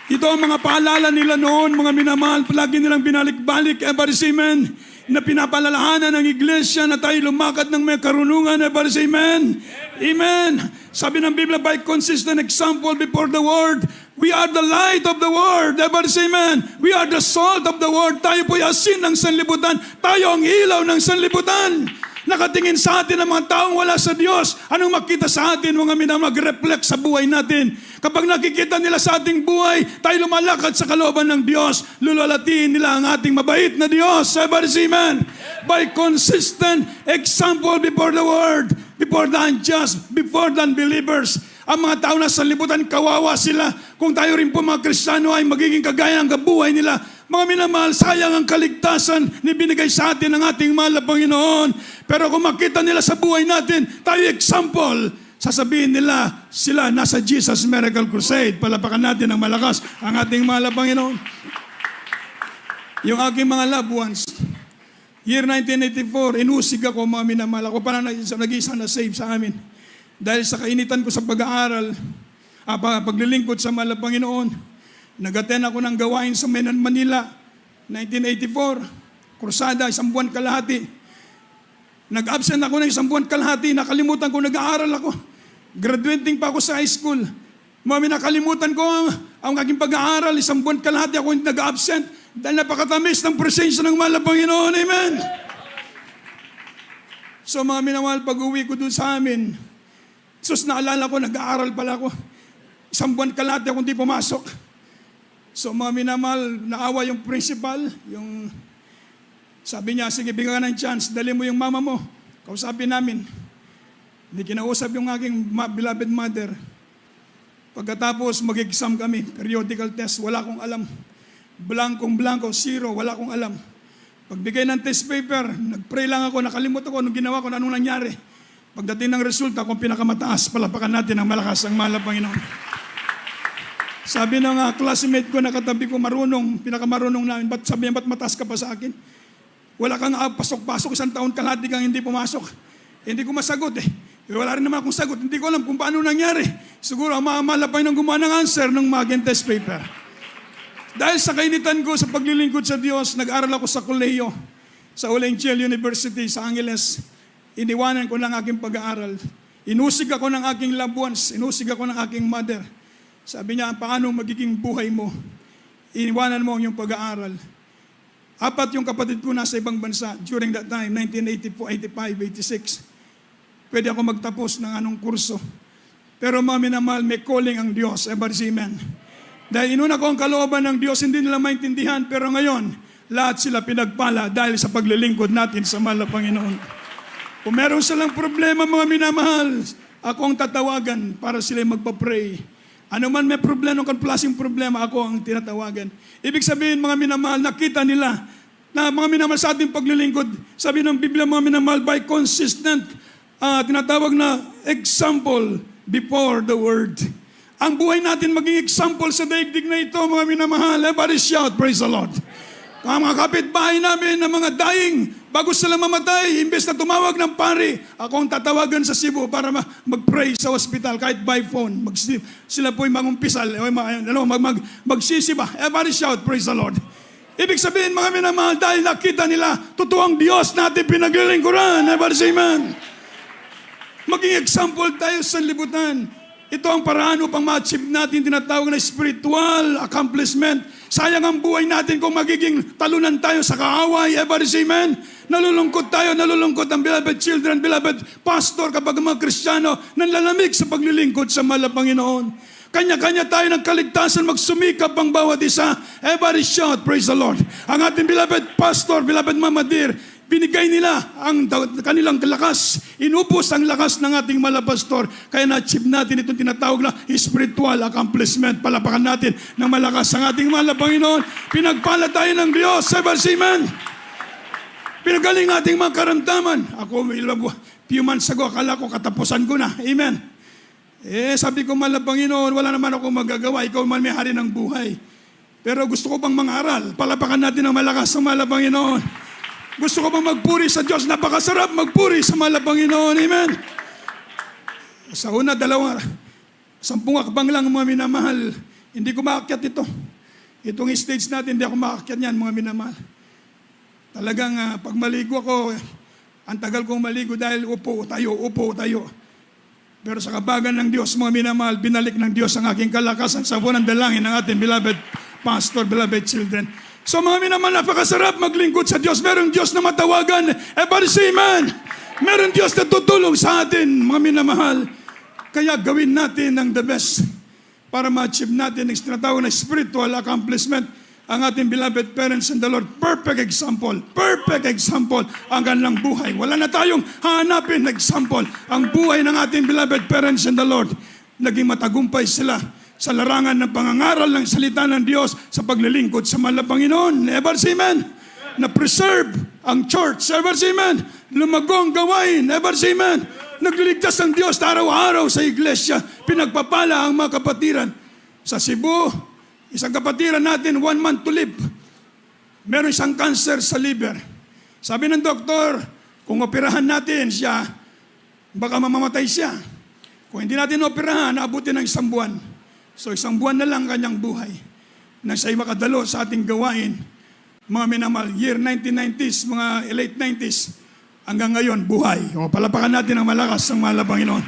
Ito ang mga paalala nila noon, mga minamahal, palagi nilang binalik-balik, everybody say amen, na pinapalalahanan ng iglesia na tayo lumakad ng may karunungan, everybody say amen. Amen. Sabi ng Biblia, by consistent example before the world, we are the light of the world, everybody say amen. We are the salt of the world. Tayo po'y asin ng sanlibutan. Tayo ang ilaw ng sanlibutan. Nakatingin sa atin ang mga taong wala sa Diyos. Anong makita sa atin, mga minamahal, mag-reflect sa buhay natin. Kapag nakikita nila sa ating buhay, tayo lumalakad sa kalooban ng Diyos, lulalatiin nila ang ating mabait na Diyos. Everybody say amen. By consistent example before the world, before the unjust, before the unbelievers. Ang mga tao na sa libutan, kawawa sila. Kung tayo rin po mga Kristiyano ay magiging kagaya ng kabuhay nila. Mga minamahal, sayang ang kaligtasan na binigay sa atin ng ating mahal na Panginoon. Pero kung makita nila sa buhay natin, tayo example, sasabihin nila, sila nasa Jesus Miracle Crusade. Palapakan natin ng malakas ang ating mahal na Panginoon. Yung aking mga loved ones, year 1984, inusig ako mga minamahal. Ako parang nag-isa na save sa amin. Dahil sa kainitan ko sa pag-aaral, paglilingkod sa mahal na Panginoon, nag-attend ako ng gawain sa Manila, 1984, krusada, 1 buwan kalahati. Nag-absent ako ng 1 buwan kalahati, nakalimutan ko, nag-aaral ako. Graduating pa ako sa high school. Nakalimutan ko ang aking pag-aaral, 1 buwan kalahati ako nag-absent dahil napakatamis ng presensya ng mahal na Panginoon. Amen! So mga minamahal, pag-uwi ko dun sa amin, naalala ko, nag-aaral pala ako. 1 buwan kalahati ako hindi pumasok. So mga minamahal, naawa yung principal, sabi niya, sige, bigyan ka ng chance, dali mo yung mama mo. Kausapin namin. Hindi kinausap yung aking beloved mother. Pagkatapos mag-exam kami, periodical test, wala akong alam. Blankong-blanko, zero, wala akong alam. Pagbigay ng test paper, nag-pray lang ako, nakalimutan ko anong ginawa ko, anong nangyari. Pagdating ng resulta, kung pinakamataas, palapakan natin ang malakas, ang mahal na Panginoon. Sabi ng classmate ko na katabi ko, marunong, pinakamarunong namin, ba't sabi niya, ba't mataas ka pa sa akin? Wala kang pasok-pasok, 1 taon kalahati kang hindi pumasok. Hindi ko masagot eh. Wala rin naman akong sagot. Hindi ko alam kung paano nangyari. Siguro, malapay nang gumawa ng answer ng maging test paper. Dahil sa kainitan ko sa paglilingkod sa Diyos, nag-aral ako sa kolehiyo, sa Olengel University sa Angeles. Iniwanan ko ng aking pag-aaral. Inusig ako ng aking loved ones. Inusig ako ng aking mother. Sabi niya, paano magiging buhay mo? Iniwanan mo ang iyong pag-aaral. 4 yung kapatid ko nasa ibang bansa during that time, 1984, 85, 86. Pwede ako magtapos ng anong kurso. Pero mga minamahal, may calling ang Diyos. Everybody say amen. Dahil inuna ko ang kalooban ng Diyos, hindi nila maintindihan. Pero ngayon, lahat sila pinagpala dahil sa paglilingkod natin sa mahal na Panginoon. Kung meron silang problema, mga minamahal, ako ang tatawagan para sila magpa-pray. Ano man may problema, kung klaseng problema, ako ang tinatawagan. Ibig sabihin, mga minamahal, nakita nila na mga minamahal sa ating paglilingkod, sabi ng Biblia, mga minamahal, by consistent, tinatawag na example before the word. Ang buhay natin maging example sa daigdig na ito, mga minamahal. Everybody shout, praise the Lord. Ang mga kapitbahay namin na mga dying Bago sila mamatay, imbes na tumawag ng pari, ako ang tatawagan sa Cebu para mag-pray sa hospital, kahit by phone. Sila po'y mangumpisal, magsisiba. Everybody shout, praise the Lord. Ibig sabihin, mga minamahal, dahil nakita nila, totoong Diyos natin pinaglilingkuran. Everybody say amen. Maging example tayo sa libutan. Ito ang paraan upang ma-achieve natin tinatawag na spiritual accomplishment. Sayang ang buhay natin kung magiging talunan tayo sa kaaway. Everybody say amen. Nalulungkot tayo, nalulungkot ang beloved children, beloved pastor kapag mga Kristiyano nanlalamig sa paglilingkod sa mahal na Panginoon. Kanya-kanya tayo ng kaligtasan, magsumikap ang bawat isa. Everybody shout, praise the Lord. Ang ating beloved pastor, beloved Mama Dear, binigay nila ang kanilang lakas. Inubos ang lakas ng ating malapastor. Kaya na-achieve natin itong tinatawag na spiritual accomplishment. Palapakan natin ng malakas ang ating mahal na Panginoon. Pinagpala tayo ng Diyos. Amen. Pinagaling ating mga karamdaman. Ako, few months ago, akala ko katapusan ko na. Amen. Sabi ko, mahal na Panginoon, wala naman ako magagawa. Ikaw man may hari ng buhay. Pero gusto ko pang mangaral. Palapakan natin ng malakas ang mahal na Panginoon. Gusto ko bang magpuri sa Diyos? Napakasarap magpuri sa mahal na Panginoon. Amen. Sa una, 10 hakbang lang mga minamahal. Hindi ko maakyat ito. Itong stage natin, hindi ako maakyat yan mga minamahal. Talagang pag maligo ako, ang tagal kong maligo dahil upo tayo. Pero sa kabagan ng Diyos, mga minamahal, binalik ng Diyos ang aking kalakasan sa buwan ng dalangin ng ating beloved pastor, beloved children. So mga minamahal, napakasarap maglingkod sa Diyos. Merong Diyos na matawagan. Everybody say amen. Meron Diyos na tutulong sa atin, mga minamahal. Kaya gawin natin ang the best para ma-achieve natin ang tinatawag na spiritual accomplishment. Ang ating beloved parents in the Lord, perfect example ang kanilang buhay. Wala na tayong hahanapin na example. Ang buhay ng ating beloved parents in the Lord, naging matagumpay sila sa larangan ng pangangaral ng salita ng Diyos sa paglilingkod sa mahal na Panginoon. Ever say amen? Na-preserve ang church. Ever say amen? Lumagong gawain. Ever say amen? Nagliligtas ang Diyos araw-araw sa iglesia. Pinagpapala ang mga kapatiran. Sa Cebu, isang kapatiran natin, 1 month to live. Meron isang cancer sa liver. Sabi ng doktor, kung operahan natin siya, baka mamamatay siya. Kung hindi natin operahan, abutin ng 1 buwan. So 1 buwan na lang kanyang buhay. Nang siya'y makadalo sa ating gawain, mga minamahal, year 1990s, mga late 90s, hanggang ngayon, buhay. O palapakan natin ang malakas ng mahal na Panginoon.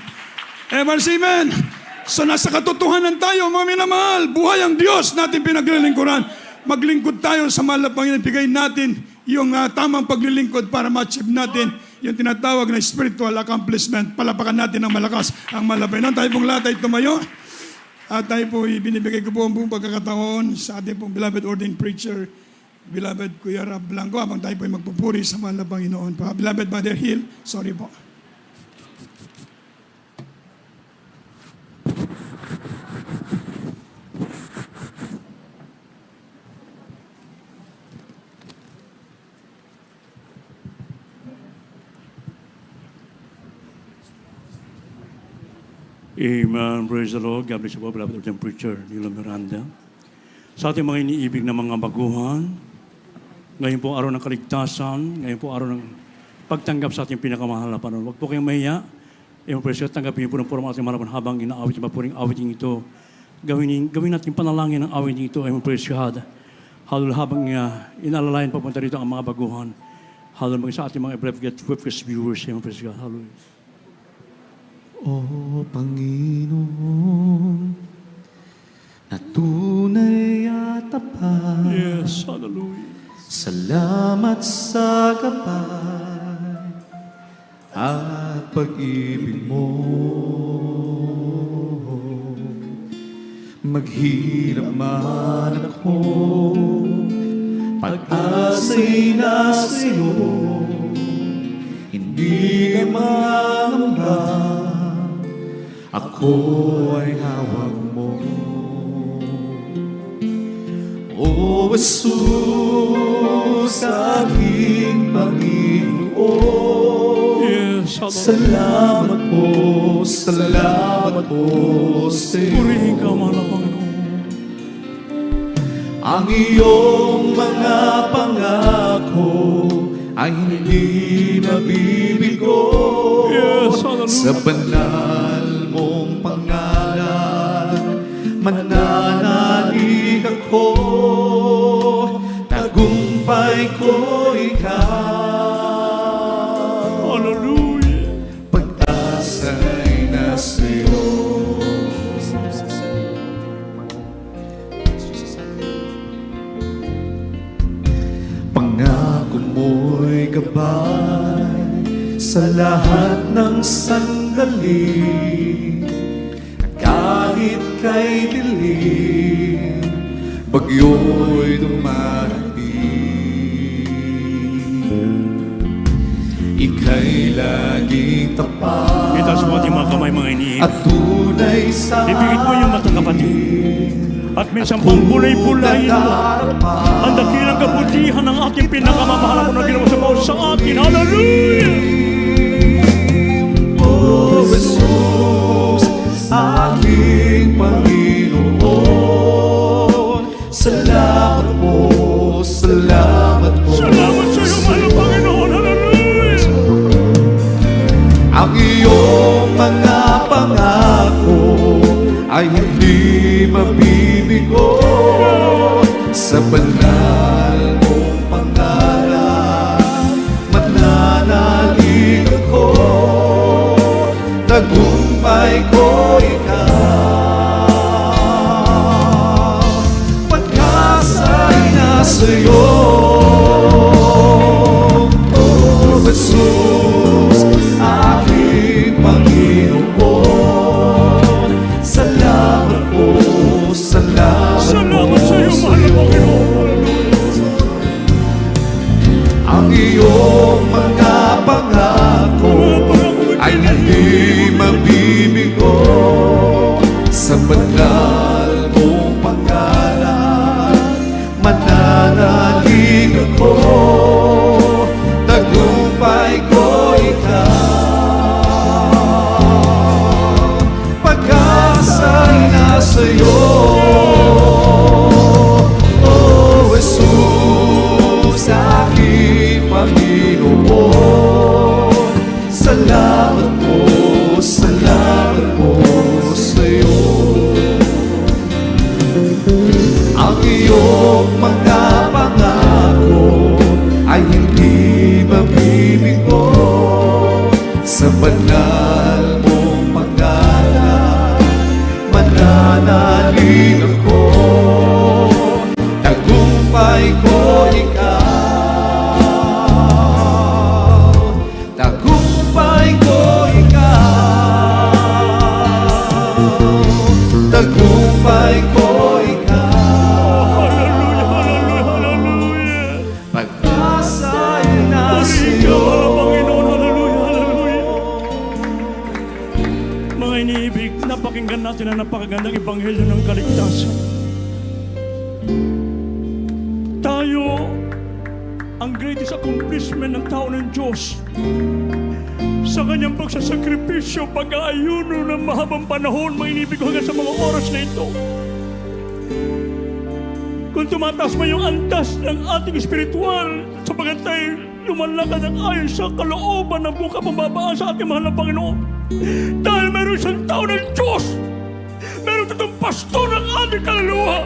Ever say amen? So nasa katotohanan tayo, mga minamahal. Buhay ang Diyos natin pinaglilingkuran. Maglingkod tayo sa mahal na Panginoon. Bigay natin yung tamang paglilingkod para ma-achieve natin yung tinatawag na spiritual accomplishment. Palapakan natin ang malakas ang mahal na Panginoon. Tayo pong lahat ay tumayo. At tayo po, binibigay ko po ang buong pagkakataon sa ating pong beloved ordained preacher, beloved Kuya Rab Blanco, habang tayo po ay magpupuri sa mahal na Panginoon. Beloved Brother Hill, sorry po. Amen. Praise the Lord. God bless you po, beloved ordained preacher, Nilo Miranda. Sa ating mga iniibig na mga baguhan, ngayon po araw ng kaligtasan, ngayon po araw ng pagtanggap sa ating pinakamahal na Panginoon. Huwag po kayong mahiya. Amen, praise God. Tanggapin niyo po ng purong ating malaman habang inaawit yung mapuring awiting ito. Gawin natin panalangin ng awiting ito. Amen, praise God. Hallelujah, habang inalalayan papunta rito ang mga baguhan. Hallelujah, sa ating mga webcast viewers. Amen, praise God. Hallelujah. O Panginoon, na tunay at tapat. Yes, hallelujah. Salamat sa gabay at pag-ibig mo. Maghirap man ako, pag-asa'y nasa iyo, hindi ka mangamba. Ako ay hawak mo. O Jesus, aking Panginoon. Yes, Salamat po sa iyo. purihin ka, mahal na Panginoon. Ang iyong mga pangako ay hindi mabibigo. Yes, hallelujah. Sa banal mong pangalan, mananalig ako. Tagumpay ko ikaw. Hallelujah. Pag-asa'y nasa'yo. Pangako mo'y gabay sa lahat ng sandali. Kahit kay dilim, bagyo'y dumarating. Ika'y laging tapat Itaas mo ating mga kamay, mga iniibig. at tunay sa Ipigit mo yung mata, kapatid. At minsan pang bulay-bulayin mo ang dakilang kabutihan ng ating pinakamamahal mo na ginawa sa bawat sa atin. Hallelujah! O Jesus, aking Panginoon. Salamat po, salamat po. Salamat sa iyo, mahal na Panginoon. Hallelujah! Ang iyong mga pangako ay hindi mabibigo. Sa banal mong pangalan, mananalig ako. Tagumpay ko ikaw. Pag-asa'y nasa'yo. O Jesus, aking Panginoon. Salamat po, salamat Salamat sa iyo, mahal na Panginoon. ang iyong mga pangako ay hindi mabibigo. Sa banal mong pangalan, mananalig ako. Tagumpay ko ikaw. Pag-asa'y nasa'yo. O Jesus, aking Panginoon. Salamat po sa'yo. Ang iyong mga pangako ay hindi mabibigo. Sa banal mong pangalan, mananalig ako. Tagumpay ko ikaw. Tagumpay ko ikaw. Tagumpay ko ikaw. Hallelujah, hallelujah, hallelujah. Pag-asa'y Purihin ka, nasa'yo. mahal na Panginoon. Hallelujah, hallelujah. Mga iniibig, napakinggan natin ang napakagandang ebanghelyo ng kaligtasan. Tayo ang greatest accomplishment ng tao ng Diyos sa kanyang pagsasakripisyo, pag-aayuno ng mahabang panahon, mga iniibig ko, hanggang sa mga oras na ito. Kung tumataas mo yung antas ng ating espiritual, sapagat tayo lumalakad ng ayon sa kalooban ng buka pambabaan sa ating mahal na Panginoon. Dahil meron siyang tao ng Diyos, meron itong pasto ng ating kaluluwa.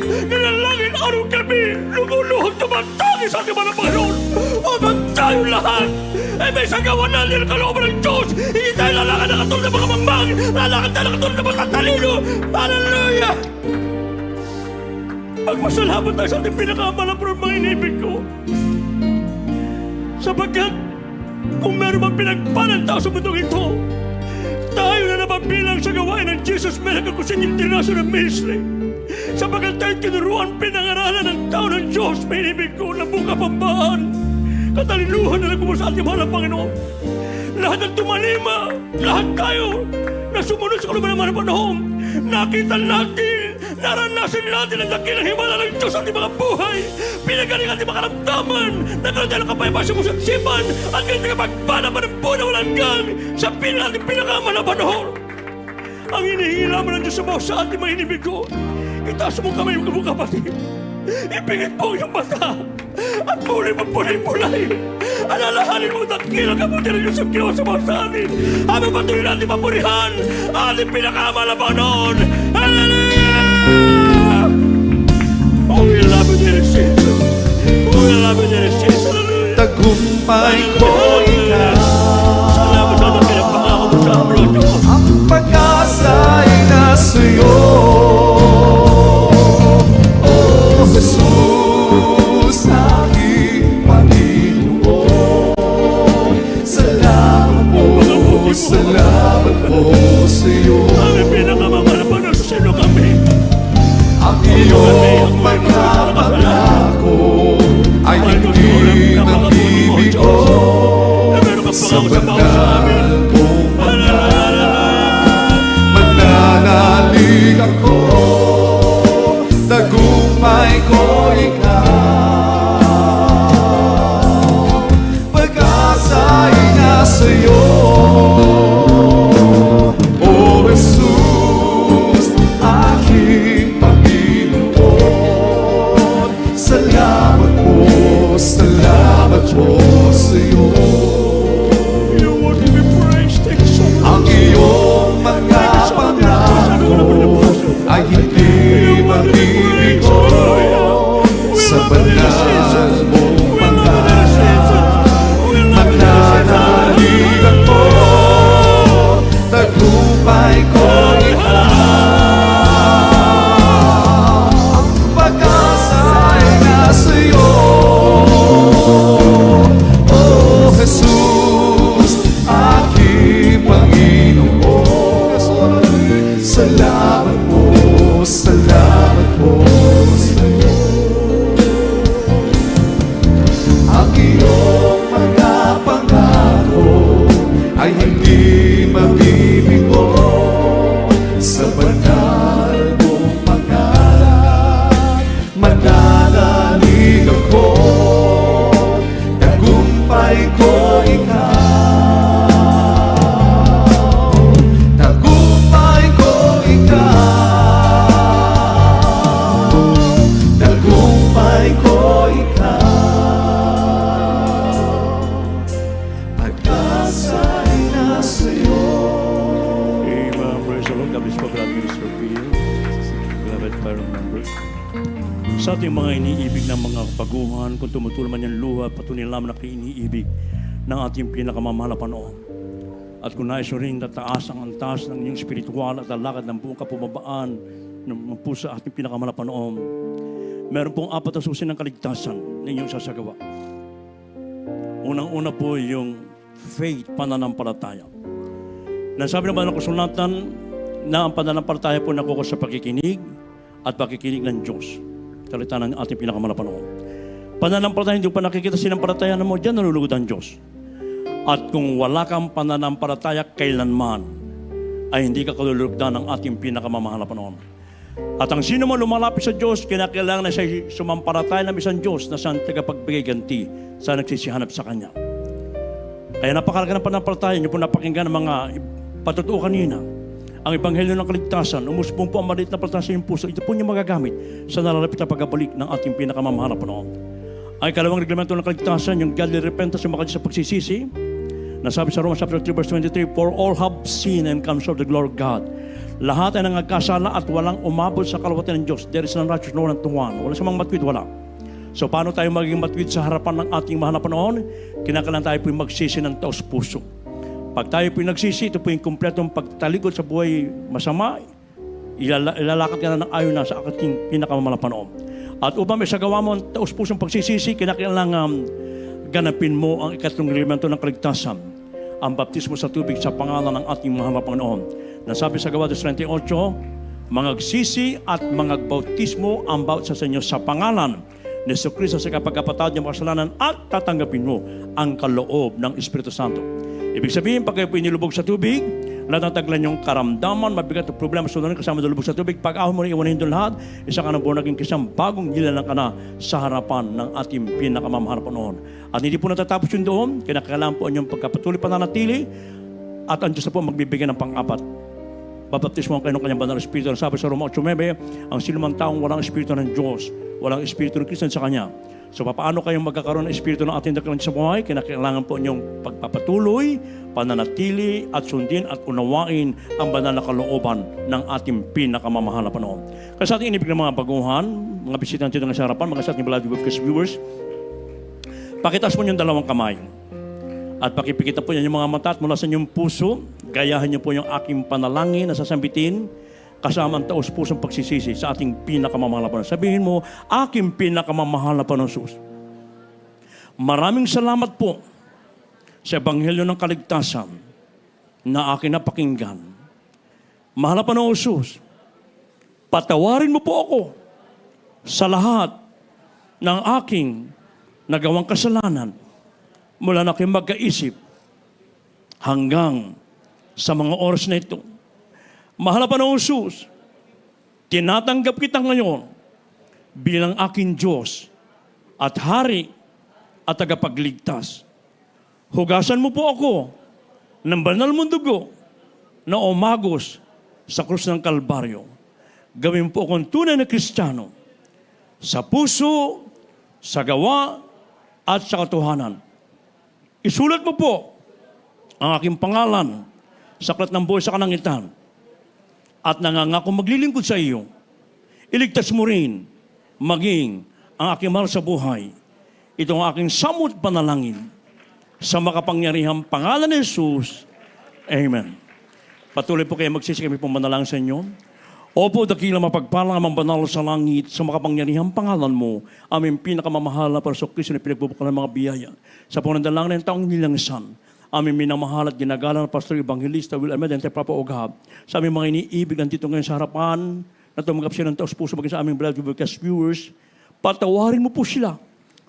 Nilalangin araw-gabi, lumuluhod tumatangis sa ating mahal na Panginoon. Upang tayo lahat ay may sagawa natin ang kalooban ng Diyos. Hindi tayo lalakad na katulad ng mga mamang, lalakad tayo na katulad ng mga tatalino. Hallelujah! Magpasalamat tayo sa ating pinakamalapro, mga inibig ko. Sapagkat kung meron bang pinagpanan tao sa mundong ito, tayo na napabilang sa gawain ng Jesus Medical Crusade International Ministry. Sapagkat tayo tinuruan pinangaralan ng tao ng Diyos, mga inibig ko, na buka pambaan, katalinuhan na nagkumul sa ating mahal na Panginoon. Lahat ng tumalima, lahat tayo na sumunod sa kaluman ng panahon, nakita natin, naranasan natin ang dakilang himala ng Diyos sa ating mga buhay. Pinagaling ating mga karamdaman, nagkaroon tayo ng kapayapaan sa pusat sipan, at ganito kapagpana pa ng buhay na walang gang sa ating pinakaman na panahon. Ang hinihingi naman ng Diyos sa bawat sa ating mga inibig ko, itaas mo kamay, mga kapatid. Ipingit mo ang iyong mata. at muli magpulay-pulay. Alalahanin mo dakilang kabuti ng Diyos ang ginawa sa mga sa atin. Habang patuloy natin papurihan, ating pinakamal na Panginoon. Hallelujah! Oh, we love you, dear Jesus. Oh, we love you, dear Jesus. Hallelujah! Tagumpay ko ikaw. Salamat sa dakilang pangako mo sa amin, O Diyos. Ang pag-asa'y nasa'yo. Oh, Jesus, aking Panginoon. Salamat po sa'yo. Aming pinakamamahal na Panginoon, sino kami? Ang iyong mga pangako ay hindi magbibigo. Sa banal mong pangalan, mananalig ako. Tagumpay ko ikaw. Pag-asa'y nasa'yo. O Jesus, aking Panginoon. Salamat po sa'yo. You want to be praised. Thank you so much. Ang iyong mga pangako ay hindi magbibigo. Sa banal mong pangalan, mananalig ako. Tagumpay ko ikaw. Ang pag-asa'y nasa'yo. Oh, Jesus, aking Panginoon. Salamat po sa'yo. Ang iyong mga pangako ay hindi mabibigo. Sa banal mong pangalan, mananalig ako. Tagumpay ko ikaw. Tagumpay ko ikaw. Tagumpay ko ikaw. Pag-asa'y nasa'yo. Amen. Praise the Lord. God bless po, God Minister Pio. Beloved parang members. Sa ating mga iniibig ng mga baguhan, kung tumutulong man yung luha, patuloy lamang na iniibig ng ating pinakamamahal na Panginoon. At kung nais nyo rin tataas ang antas ng inyong spiritual at alakad ng buong kapumabaan ng puso sa ating pinakamamahal na Panginoon, meron pong 4 na susi ng kaligtasan na inyong sasagawa. Unang-una po yung faith, pananampalataya. Nasabi naman ng kasulatan na ang pananampalataya po nakuha sa pakikinig at pakikinig ng Diyos. Salita ng ating pinakamahal na Panginoon. Pananampalataya, hindi pa nakikita sinampalataya mo, diyan nalulugod ang Diyos. At kung wala kang pananampalataya kailanman, ay hindi ka kalulugdan ng ating pinakamamahal na Panginoon. At ang sino mo lumalapit sa Diyos, kinakailangan na siya sumampalataya ng isang Diyos na siyang tagapagbigay ganti sa nagsisihanap sa Kanya. Kaya napakalaga ng pananampalataya, niyo po napakinggan ng mga patutuo kanina. Ang Ebanghelyo ng Kaligtasan, umusbong po ang maliit na palataya sa iyong puso. Ito po niya magagamit sa nalalapit na pagbabalik ng ating pinakamamahal na Panginoon. Ang ikalawang reglamento ng Kaligtasan, yung godly repentance, yung makadya sa pagsisisi. Nasabi sa Romans chapter 3 verse 23, for all have sinned and come short of the glory of God. Lahat ay nangagkasala at walang umabot sa kalawatan ng Diyos. There is none righteous, no one to one. Wala sa mga matwid, wala. So paano tayo maging matwid sa harapan ng ating mahal na Panginoon? Kinakailangan tayo po yung magsisi ng taos puso. Pag tayo po yung nagsisi, ito po yung kumpletong pagtalikod sa buhay masama, ilalakad ka na ng ayon na sa ating pinakamamahal na Panginoon. At upang may sagawa mo ang taos pusong pagsisisi, kinakailangan ganapin mo ang ikatlong elemento ng kaligtasan, ang baptismo sa tubig sa pangalan ng ating mahal na Panginoon. Nasabi sa Gawa 38, mangagsisi at mangagbautismo ang bawat sa inyo sa pangalan ni Jesucristo sa kapagkapatawad ng mga kasalanan at tatanggapin mo ang kaloob ng Espiritu Santo. Ibig sabihin, pag kayo po inilubog sa tubig, lahat ng taglan yung karamdaman, mabigat at problema sa ulan kasama lubog sa tubig, pag ahon mo rin iwanin doon lahat, isa ka na buong naging kisang bagong nilalang ka na sa harapan ng ating pinakamamahal na Panginoon. At hindi po natatapos yun doon, kinakailangan po ang pagkapatuloy pananatili, at ang Diyos na po magbibigay ng pang-apat. Babaptismo ang kayo ng kanyang banal na Espiritu. Sabi sa Roma 8:9, ang sinumang taong walang Espiritu ng Diyos, walang Espiritu ng Kristo sa Kanya, So, paano kayong magkakaroon ng Espiritu ng ating dakilang sa buhay? Kailangan po inyong pagpapatuloy, pananatili, at sundin at unawain ang banal na kalooban ng ating pinakamamahal na Panginoon. Kaya sa ating inibig ng mga baguhan, mga bisitante dito sa harapan, mga sa ating beloved webcast viewers, pakitaas mo yung dalawang kamay. At pakipikita po yan yung mga mata at mula sa inyong puso, gayahan niyo po yung aking panalangin na sasambitin kasama ang taos-pusong pagsisisi sa ating pinakamamahal na Panginoon. Sabihin mo, aking pinakamamahal na Panginoon. Maraming salamat po sa Ebanghelyo ng Kaligtasan na aking napakinggan. Mahal na Panginoon Jesus, patawarin mo po ako sa lahat ng aking nagawang kasalanan mula na aking magkaisip hanggang sa mga oras na ito. Mahal na Panginoong Jesus, tinatanggap kita ngayon bilang aking Diyos at Hari at tagapagligtas. Hugasan mo po ako ng banal mong dugo na umagos sa krus ng Kalbaryo. Gawin po akong tunay na Kristiyano sa puso, sa gawa, at sa katotohanan. Isulat mo po ang aking pangalan sa aklat ng buhay sa kalangitan. At nangangako maglilingkod sa iyo, iligtas mo rin maging ang aking mahal sa buhay. Ito ang aking samot panalangin sa makapangyarihang pangalan ni Jesus. Amen. Patuloy po kayo magsisikami pong manalangin sa inyo. Opo, dakila mapagpalang amang banal sa langit sa makapangyarihang pangalan mo, aming pinakamamahal na Panginoong Kristo na pinagbubukan ng mga biyaya. Sa panandalangin ng taong nilangsan, aming minamahal at ginagalang na Pastor Evangelista Will Ahmed and Papa Ogab, sa aming mga iniibig nandito ngayon sa harapan, na tumanggap siya ng taos-puso maging sa aming beloved webcast viewers, patawarin mo po sila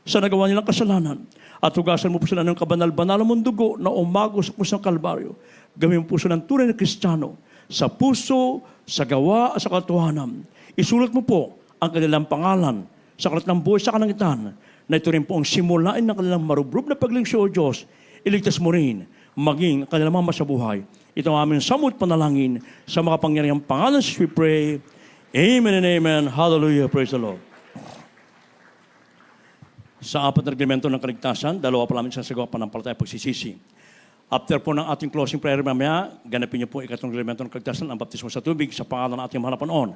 sa nagawa nilang kasalanan at hugasan mo po sila ng kabanal-banal mong dugo na umagos sa krus ng Kalbaryo. Gawin mo po sila ng tunay na Kristiyano sa puso, sa gawa at sa katotohanan. Isulat mo po ang kanilang pangalan sa aklat ng buhay sa kalangitan na ito rin po ang simulain ng kanilang marubrub na paglingsyo o Diyos. Iligtas mo rin maging kanilang mama sa buhay. Ito ang aming samot panalangin sa makapangyarihang pangalan sa we pray. Amen and amen. Hallelujah. Praise the Lord. Sa apat na reglamento ng kaligtasan, dalawa pa namin sasagawa pananampalataya pagsisisi. After po ng ating closing prayer mamaya, ganapin niyo po ikatlong reglamento ng kaligtasan, ang baptismo sa tubig sa pangalan ng ating mahal na Panginoon.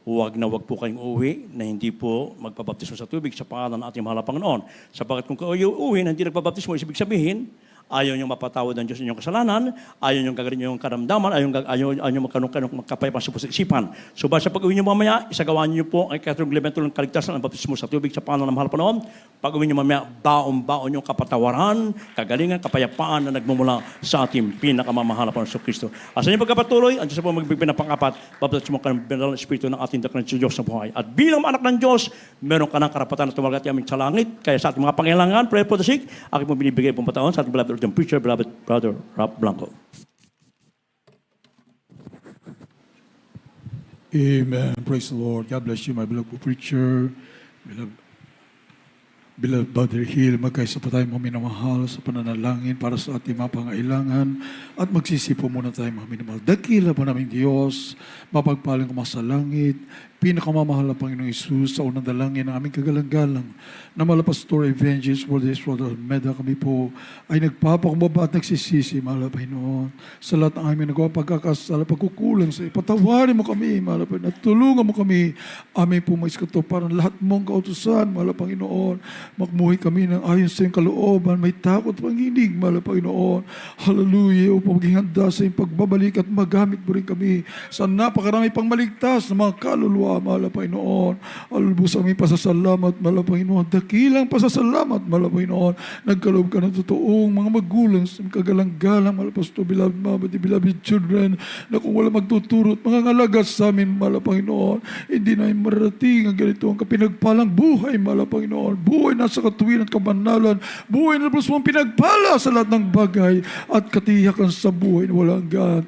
Huwag na huwag po kayong uuwi na hindi po magpabaptismo sa tubig sa pangalan ng ating mahal na Panginoon. Sapagkat kung kayo uuwi na hindi nagpabaptismo, ibig sabihin, ayaw niyong mapatawad ng Diyos inyong kasalanan, ayaw niyong gagawin yung karamdaman, ayaw niyong magkapayapang sa isipan. So basta pag uwi niyo mamaya, isagawa niyo po ang ikatlong reglamento ng kaligtasan, ang baptismo sa tubig sa pangalan ng mahal na Panginoon. Pag uwi niyo mamaya, baon yung kapatawaran, kagalingan, kapayapaan na nagmumula sa ating pinakamamahal na Panginoon Kristo. Asa niyo pagkapatuloy, ang Diyos po magbibigay ng pang-apat, baptismo ka ng banal na Espiritu ng ating dakilang Diyos sa buhay. At bilang anak ng Diyos, meron ka ng karapatan na tumagat aming sa langit. Kaya sa ating mga pangailangan, pray for the sick, aking mo binibigay pong pataon sa ating beloved preacher, beloved brother Rob Blanco. Amen. Praise the Lord. God bless you, my beloved preacher, beloved Brother Hill. Magkaisa pa tayo mga minamahal sa pananalangin para sa ating mga pangailangan at magsisipo muna tayo mga minamahal. Dakila po namin Diyos, mapagpaling ko sa langit, pinakamamahal na Panginoong Isus sa unang dalangin ng aming kagalang-galang na mala Pastor Evangelist World Israel Almeida, kami po ay nagpapakumbaba at nagsisisi, mahal na Panginoon, sa lahat ng aming nagawa pagkakasala, pagkukulang sa ipatawarin mo kami, mahal na Panginoon, at tulungan mo kami, aming po maiskato para lahat mong kautusan, mahal na Panginoon, magmuhay kami ng ayon sa iyong kalooban, may takot panginig, mahal na Panginoon, hallelujah, upang maging handa sa iyong pagbabalik at magamit mo rin kami sa napakarami pang maligtas na mga kaluluwa, mahal na Panginoon. Alubos aming pasasalamat, mahal na Panginoon. Dakilang pasasalamat, mahal na Panginoon. Nagkaloob ka ng totoong mga magulang sa kagalang-galang, mahal na Pastor, beloved mama, beloved children, na kung wala magtuturot, mga ngalagas sa amin, mahal na Panginoon, hindi na marating ang ganito ang kapinagpalang buhay, mahal na Panginoon. Buhay na sa katuwiran at kabanalan. Buhay na mong pinagpala sa lahat ng bagay at katiyakan sa buhay na walang hanggan.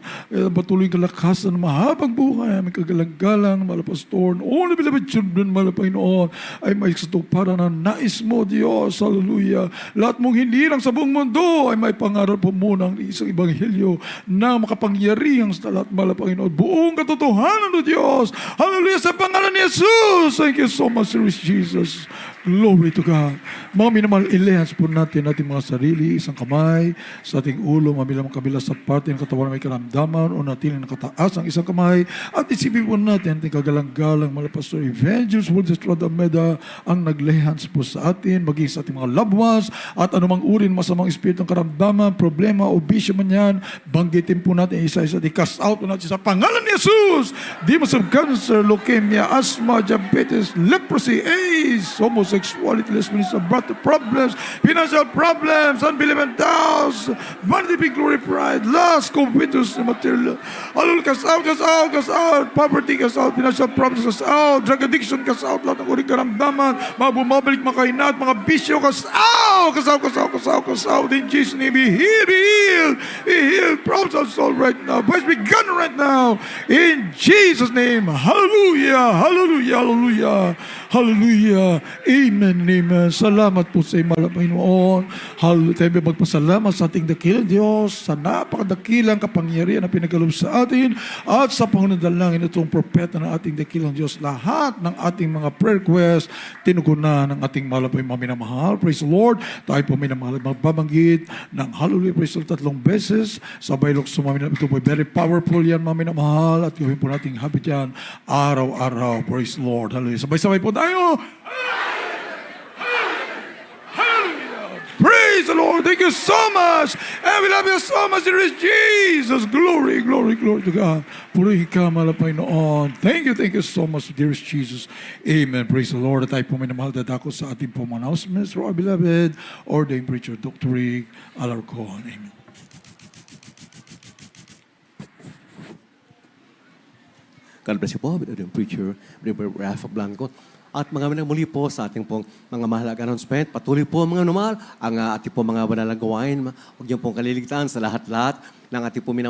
Patuloy kalakasan ng mahabang buhay, aming kagalang-galang, mahal na Pastor, only beloved children, mahal na Panginoon, ay may para na nais mo, Diyos, hallelujah. Lahat mong hinirang sa buong mundo ay may pangarap po muna ng isang ebanghelyo na makapangyarihang sa lahat, mahal na Panginoon. Buong katotohanan, o Diyos, hallelujah, sa pangalan ni Jesus. Thank you so much, Lord Jesus. Glory to God. Mga minamahal, ilehans po natin ating mga sarili, isang kamay sa ating ulo, mabilang kabila sa parte ng katawan na may karamdaman o natin nakataas ang isang kamay. At isipin po natin ating kagalang-galang mga Pastor Evangelist World Estrada Meda ang naglehans po sa atin, maging sa ating mga loved ones at anumang uri ng masamang espiritu ng karamdaman, problema o bisyo man yan, banggitin po natin isa-isa, i-cast out po natin sa pangalan ni Jesus. Demons of cancer, leukemia, asthma, diabetes, leprosy, AIDS, homosexuality, lesbianism, brother problems, financial problems, unbelief and doubts, vanity, big glory, pride, lust, covetous, material. Hallelujah, cast out, cast out, cast out. Poverty, cast out. Financial problems, cast out. Drug addiction, cast out. Lahat ng uring karamdaman, mga bumabalik, mga kainat, mga bisyo, cast out, cast out, cast out, cast out, cast out. In Jesus' name, be healed, be healed, be healed. Problems are solved right now. Boys, begun right now. In Jesus' name, hallelujah, hallelujah, hallelujah, hallelujah. Amen, amen. Salamat po sa imala, Panginoon. Hallelujah. Tayo magpasalamat sa ating dakilang Diyos, sa napakadakilang kapangyarihan na pinagalob sa atin, at sa pangunadalangin itong propeta ng ating dakilang Diyos. Lahat ng ating mga prayer requests, tinugunan ng ating mahal po mga minamahal. Praise the Lord. Tayo po minamahal, magbabanggit ng hallelujah, praise the Lord, 3 beses. Sabay lukso mga ito po, very powerful yan mga minamahal, at gawin po nating habit yan araw-araw. Praise the Lord. Hallelujah. Sabay-sabay po tayo. Praise the Lord. Thank you so much. And we love you so much. There is Jesus. Glory, glory, glory to God. Purihin ka, mahal na Panginoon. Thank you so much, dearest Jesus. Amen. Praise the Lord. At tayo po may namahal dadako sa ating pong announcements for our beloved ordained preacher, Dr. Rick Alarcon. Amen. God bless you po, the preacher, Reverend Rafa Blanco. At mga muli po sa ating pong mga mahalaga announcement, patuloy po mga normal ang ating pong mga banalang gawain. Huwag niyo pong kaliligtaan sa lahat-lahat ng ating pong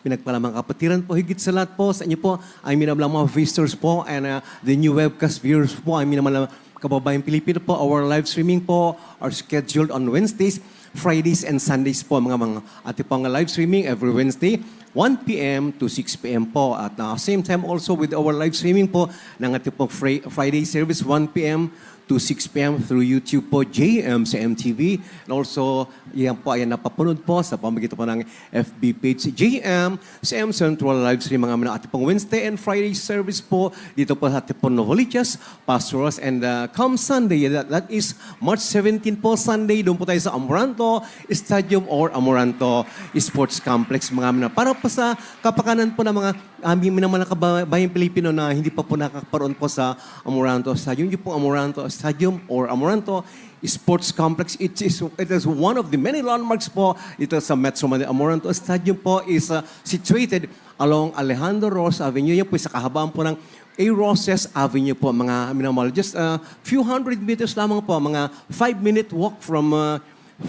pinagpalamang kapatiran po. Higit sa lahat po sa inyo po ay minamalang mga visitors po and the new webcast viewers po ay minamalang kababayang Pilipino po. Our live streaming po are scheduled on Wednesdays, Fridays, and Sundays po mga ating pong live streaming every Wednesday. 1 p.m. to 6 p.m. po. At same time also with our live streaming po ng ating pong Friday service, 1 p.m. to 6 p.m. through YouTube po, JM sa MTV. And also, yan po ay napapunod po sa pamagitan po ng FB page JM sa M Central live stream mga ating pong Wednesday and Friday service po dito po sa ating pong Novaliches, Pastors, and come Sunday, that is March 17 po, Sunday, doon po tayo sa Amoranto Stadium or Amoranto Sports Complex mga para po sa kapakanan po ng mga aming mga kabayang Pilipino na hindi pa po nakakaparoon po sa Amoranto Stadium. Yung po Amoranto Stadium or Amoranto Sports Complex. It is one of the many landmarks po dito sa Metro Manila. Amoranto Stadium po is situated along Alejandro Ross Avenue. Yan po sa kahabaan po ng A. Roses Avenue po, mga minamahal. Just a few hundred meters lamang po, mga 5-minute walk from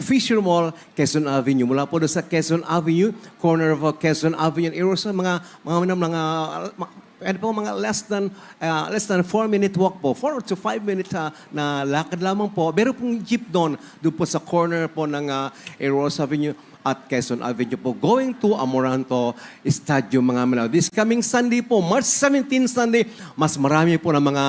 Fisher Mall, Quezon Avenue. Mula po doon sa Quezon Avenue, corner of Quezon Avenue and A. Roses, and po mga less than 4-minute walk po, 4 to 5 minutes na lakad lamang po. Meron pong jeep doon po sa corner po ng Eros Avenue at Quezon Avenue po, going to Amoranto Stadium mga manaw. This coming Sunday po, March 17 Sunday, mas marami po ng mga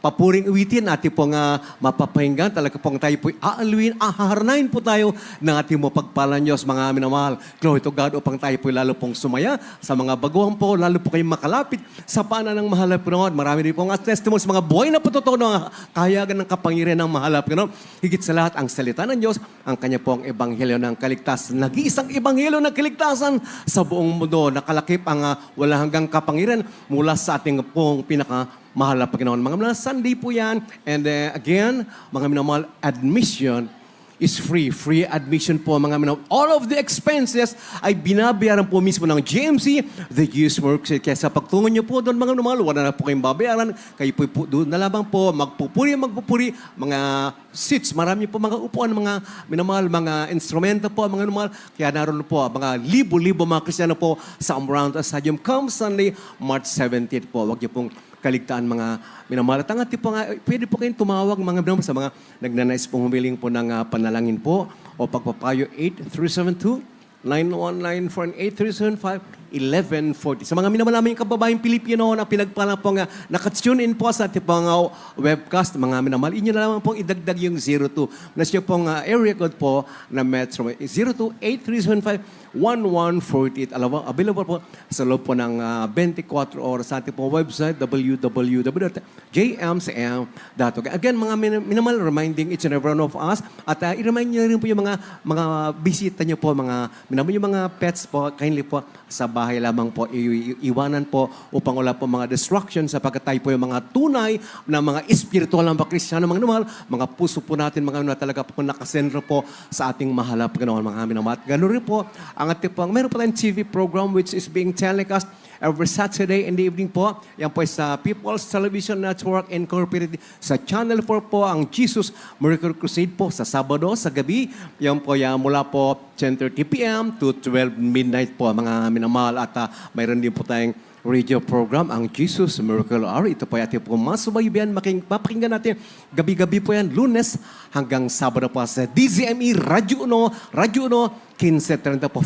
papuring awitin ating pong mapapahinggan. Talaga pong tayo po aaluin, haharanayin po tayo ng ating mo pagpalan Diyos mga minamahal. Glory to God upang tayo po lalo pong sumaya sa mga baguhan po, lalo po kayong makalapit sa paanan ng mahal na Panginoon. Marami rin po ang testimonies, mga buhay na po totoo ng kahayagan ng kapangyarihan ng mahal na Panginoon. Higit sa lahat, ang salita ng Diyos, ang kanya pong ebanghelyo ng kaligtasan. Nag-iisang ebanghelyo ng kaligtasan sa buong mundo. Nakalakip ang wala hanggang kapangyarihan mula sa ating pong pinakamahal na Panginoon. Mga mga Sunday po yan. And again, mga minamahal, admission is free. Free admission po mga minamahal. All of the expenses ay binabayaran po mismo ng GMC, the Youth Works. Kaya sa pagtungo nyo po doon mga minamahal, wala na po kayong babayaran. Kayo po doon na lamang po magpupuri, mga seats. Marami po mga upuan, mga minamahal, mga instrumento po, mga minamahal. Kaya naroon po mga libo-libo mga Kristiyano po sa Amoranto Stadium. Come Sunday, March 17 po. Huwag niyo pong kaligtaan mga minamahal. At ang pwede po kayong tumawag mga minamahal sa mga nagnanais pong humiling po ng panalangin po o pagpapayo 919-4837-1140. Sa mga minamahal namin kababayang Pilipino na pinagpala po nga nakatune in po sa ating pong webcast, mga minamahal, inyo na lamang pong idagdag yung 02. Nasyo pong area code po na Metro 02-8375-1148. Available po sa loob po ng 24 oras sa ating pong website www.jmcm.org. Again, mga minamahal, reminding each and every one of us at i-remind nyo rin po yung mga bisita nyo po, mga minamahal yung mga pets po, kindly po sa bahay lamang po iwanan po upang wala po mga distractions sapagkat tayo po yung mga tunay na mga espiritual na mga Kristiyano, mga minamahal, mga puso po natin, mga minamahal talaga po nakasentro po sa ating mahalap ganoon, mga minamahal. Ganun rin po ang ating po, meron po tayong TV program which is being telecast every Saturday in the evening po. Yan po sa People's Television Network Incorporated. Sa Channel 4 po ang Jesus Miracle Crusade po sa Sabado sa gabi. Yan po yan mula po 10:30 p.m. to 12 midnight po mga minamahal. At mayroon din po tayong radio program, ang Jesus Miracle Hour. Ito po ating po masubaybayan, mapakinggan natin. Gabi-gabi po yan, Lunes hanggang Sabado po sa DZME Radio 1, 15:30 po,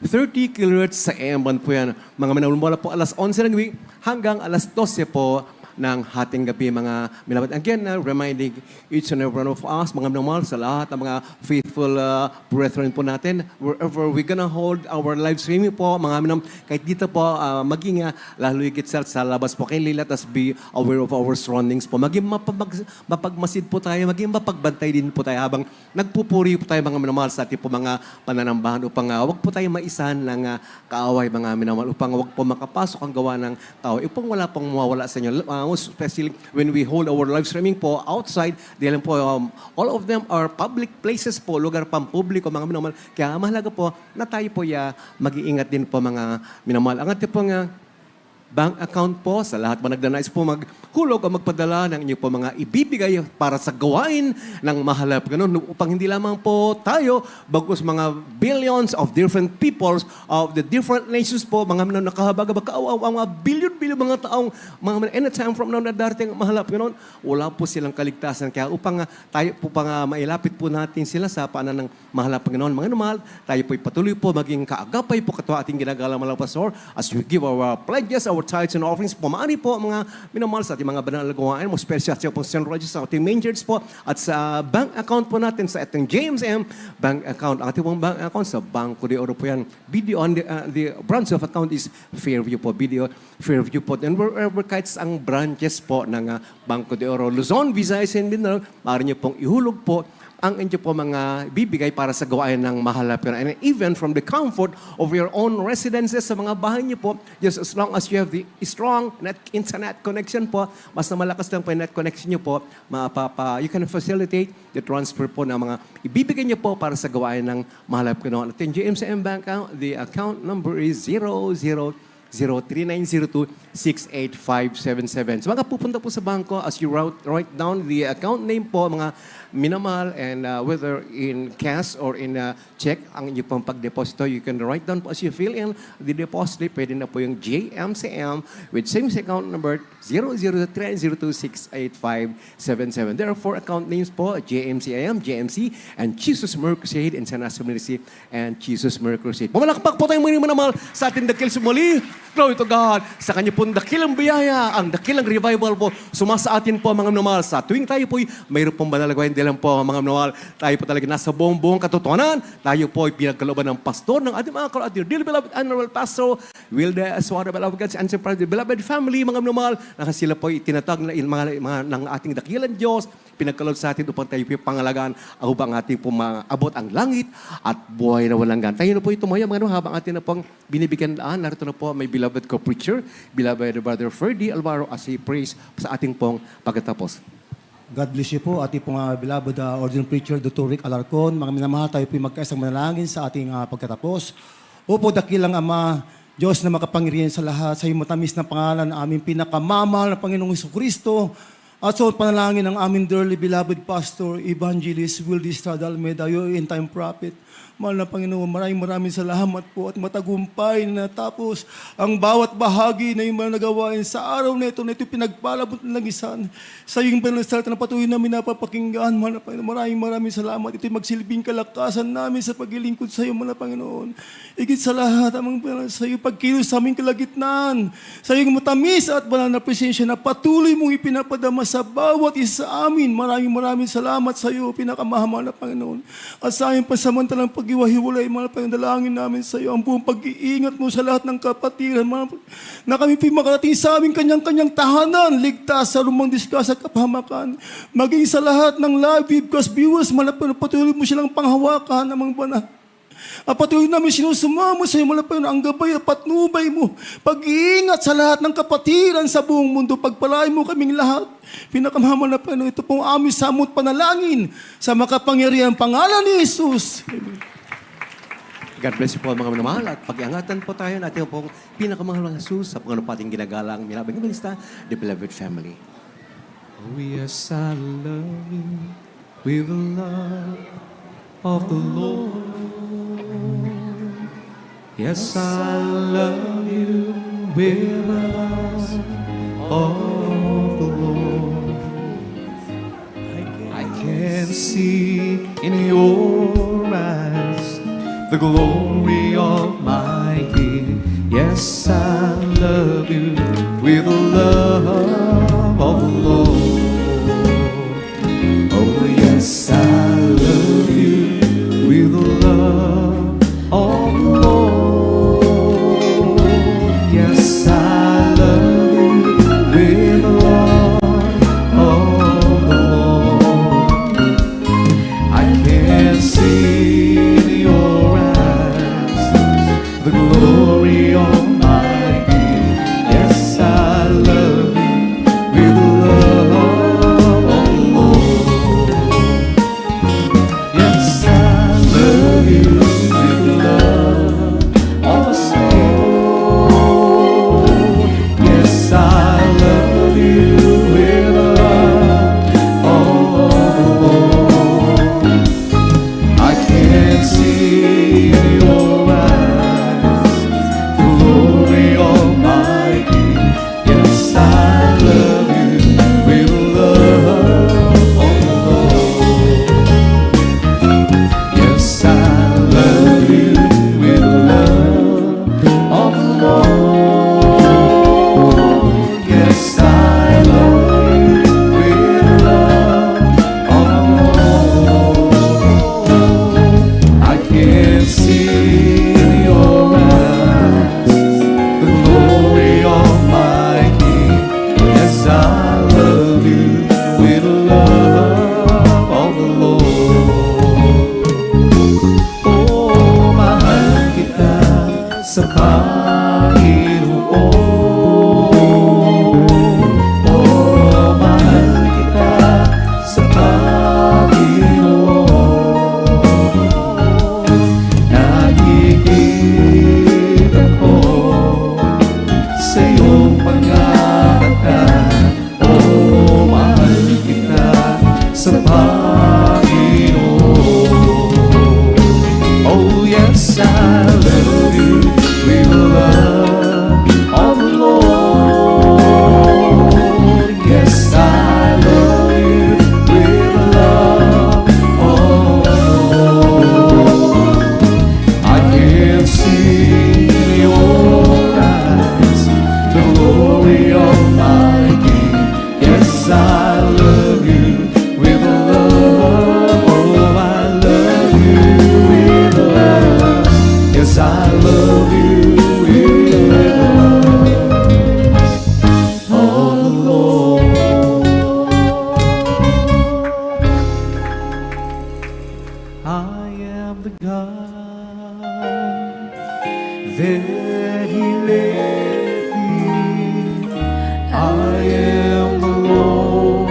30 kHz sa AM1 po yan. Mga minamahal po alas 11 ng gabi hanggang alas 12 po ng hating gabi, mga minamahal. Again, reminding each and every one of us, mga minamahal, sa lahat ng mga faithful brethren po natin, wherever we're gonna hold our live streaming po, mga minamahal, kahit dito po, maging lalo higit sa labas po, kaya let us be aware of our surroundings po. Maging mapagmasid po tayo, maging mapagbantay din po tayo habang nagpupuri po tayo, mga minamahal, sa ating po mga pananambahan upang wag po tayo maisan ng kaaway, mga minamahal, upang wag po makapasok ang gawa ng tao, upang wala pong mawawala sa inyo. Especially when we hold our live streaming po outside, dahil po all of them are public places po, lugar pampubliko, mga minamahal. Kaya mahalaga po na tayo po mag-iingat din po, mga minamahal. Ang ating po bank account po sa lahat mo nagdanais po maghulog o magpadala ng inyo po mga ibibigay para sa gawain ng mahalap. Ganun, upang hindi lamang po tayo, bagkus mga billions of different peoples of the different nations po, mga nakahabag mga billion mga taong, mga anytime from now na darating mahalap. Ganun, wala po silang kaligtasan. Kaya upang tayo po mailapit po natin sila sa paanan ng mahalap. Ganun, mga normal, tayo po patuloy po maging kaagapay po kato ating ginagalang mga pastor as we give our pledges, our tithes and offerings. Pumari po mga minamahal sa ating mga banal na gawain, mo special sa pong St. Regis, sa ating main church po, at sa bank account po natin, sa ating James M. bank account. Ang ating pong bank account sa Banco de Oro po yan. BDO, the branch of account is Fairview po. BDO, Fairview po. And wherever kahit ang branches po ng Banco de Oro, Luzon, Visayas, and Mindanao, maaari niyo pong ihulog po ang inyo po mga bibigay para sa gawain ng mahalap. And even from the comfort of your own residences, sa mga bahay niyo po, just as long as you have the strong internet connection po, mas na malakas lang po yung net connection niyo po, you can facilitate the transfer po ng mga ibibigay niyo po para sa gawain ng mahalap. At yung GMCM Bank account, the account number is 003902-68577. So mga pupunta po sa bangko, as you write down the account name po, mga minamahal, and whether in cash or in check, ang inyo pong pagdeposito, you can write down po as you fill in the deposit. Pwede na po yung JMCM with same account number 003902-68577. There are 4 account names po, JMCIM, JMC, and Jesus Miracle Crusade, and San Asum Ministry, and Jesus Miracle Crusade. Pumalakpak po tayo muli manamahal sa ating dakil sumuli. Glory to God. Sa kanya pong dakilang biyaya, ang dakilang revival po, sumasa atin po, mga minamahal. Sa tuwing tayo po, mayroon pong banalagwain din lang po, mga minamahal. Tayo po talaga nasa buong katotohanan. Tayo po ay pinagkalooban ng pastor, ng ating mga dear beloved Honorable Pastor Wilda Aswara, beloved God's answer prayer, the beloved family, mga minamahal, na sila po itinatag mga ng ating dakilang Diyos, pinagkaloob sa atin upang tayo po pangalagaan upang ating po maabot ang langit at buhay na walang gan. Tayo na po tumaya, mga habang atin na pong binibigyan daan. Narito na po may beloved co-preacher, beloved Brother Ferdy Alvaro, as he prays sa ating pong pagkatapos. God bless you po, ating pong beloved ordinary preacher, Dr. Rick Alarcon. Mga minamahal, tayo po magkaisang manalangin sa ating pagkatapos. Opo, dakilang Ama, Diyos na makapangyarihan sa lahat, sa iyong matamis na pangalan, aming pinakamamahal na Panginoong Jesucristo. At so, panalangin ng aming dearly beloved Pastor, Evangelist Wildy Estrada Almeida, your end-time prophet. Mahal na Panginoon, maraming salamat po at matagumpay na natapos ang bawat bahagi na yung mga nagawain sa araw na ito pinagpalabot ng lagisan. Sa iyong banal na salita na patuloy namin napapakinggan, mahal na Panginoon, maraming salamat. Ito'y magsilbing kalakasan namin sa paglilingkod sa iyo, mahal na Panginoon. Igit sa lahat, amang sa iyo pagkilos sa aming kalagitnaan, sa iyong matamis at banal na presensya na patuloy mong ipinapadama sa bawat isa amin. Maraming salamat sa iyo, pinakamahal na Panginoon. At sa aming pasamantalang pag-iwahiwalay, mahal na Panginoon, dalangin namin sa iyo ang buong pag-iingat mo sa lahat ng kapatiran, na kami makarating sa aming kanyang-kanyang tahanan, ligtas sa lumang diskas at kapahamakan. Maging sa lahat ng live webcast viewers, mahal na Panginoon, patuloy mo silang panghawakan ng mga banal. At patuloy namin sinusumamo sa iyo, mahal na Panginoon, ang gabay at patnubay mo, pag-iingat sa lahat ng kapatiran sa buong mundo, pagpalain mo kaming lahat. Pinakamahal na Panginoon, ito pong aming samot panalangin sa makapangyarihang pangalan ni Jesus. Amen. God bless you po mga minamahal at pag-iangatan po tayo natin pong pinakamahal ng Jesus sa pangano pating ginagalang minabang minista, the beloved family. Oh yes, I love you with the love of the Lord. Yes, I love you with the love of the Lord. I can see in your eyes the glory of my King. Yes, I love you with the love of the Lord. Oh, yes, I love you with the love of the Lord. Yes, I love you with the love of the Lord. I can see in your eyes the glory of my King. Yes, I love you with the love of the Lord. Yes, I love you with the love of the Lord. Yes, I love you with the love of the Lord. I can see in your eyes the glory of my King. Yes, I love you with the love of the Lord. Yes, I love you with the love of the Lord. Yes, I love you with the love of the Lord. I can see in your eyes the glory of my King. Yes, I love you with the love of the Lord. Oh, mahal kita sa Panginoon. Oh, mahal kita sa Panginoon. Nakikita ko sa iyong pangangatan. Oh, mahal kita sa Panginoon. Oh, yes, I love you with the love of the Lord. Yes, I love you with the love of the Lord. I can see in your eyes the glory of my King. Yes, I love you with the love. Oh, I love you with the love. Yes, I love you with the love of the Lord. I am the God that He led me. I am the Lord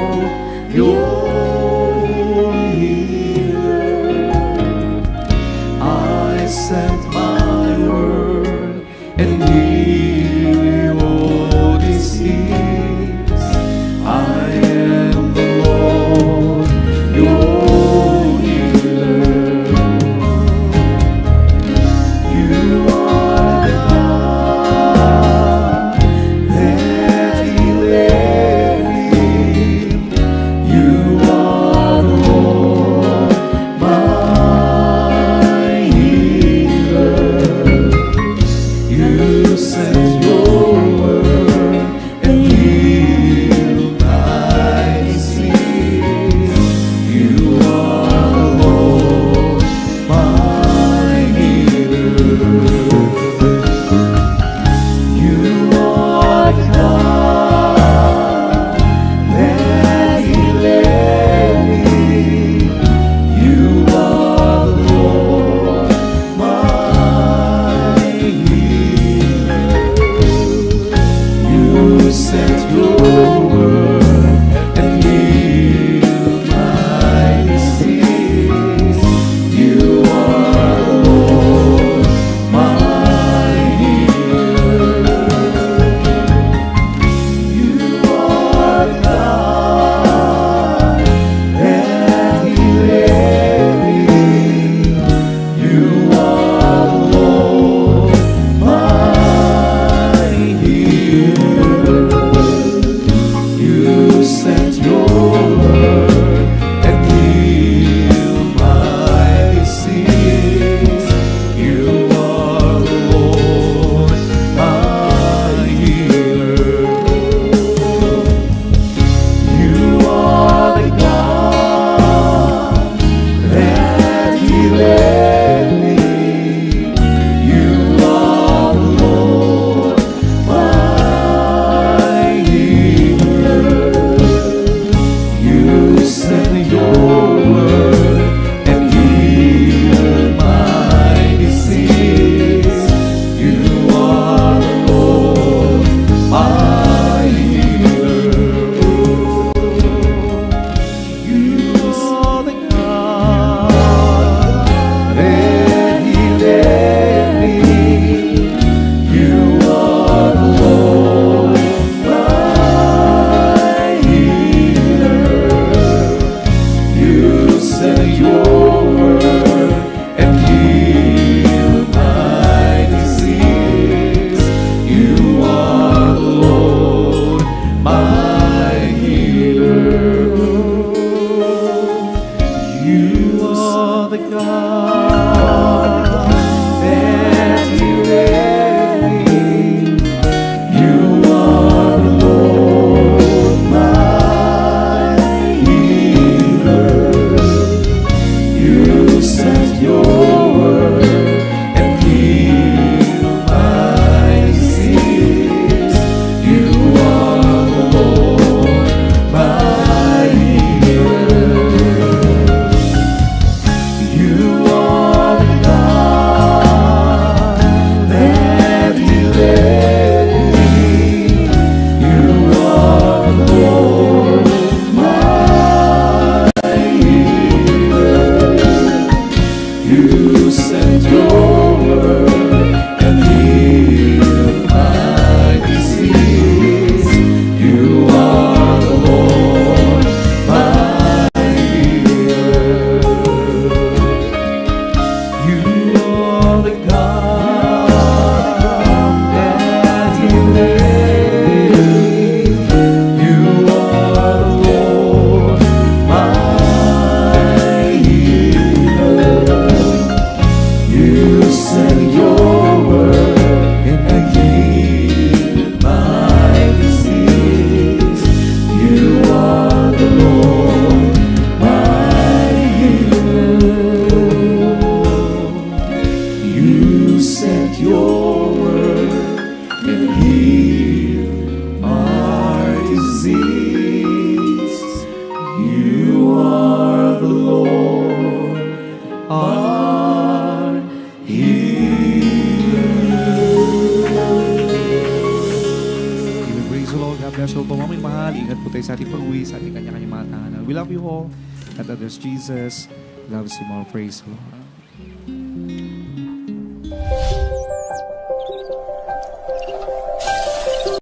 Praise the Lord. God bless you po. Mga mahal, ingat po tayo sa ating pag-uwi, sa ating kanya-kanya mga tahanan. We love you all. God bless Jesus. Loves you more. Praise the Lord.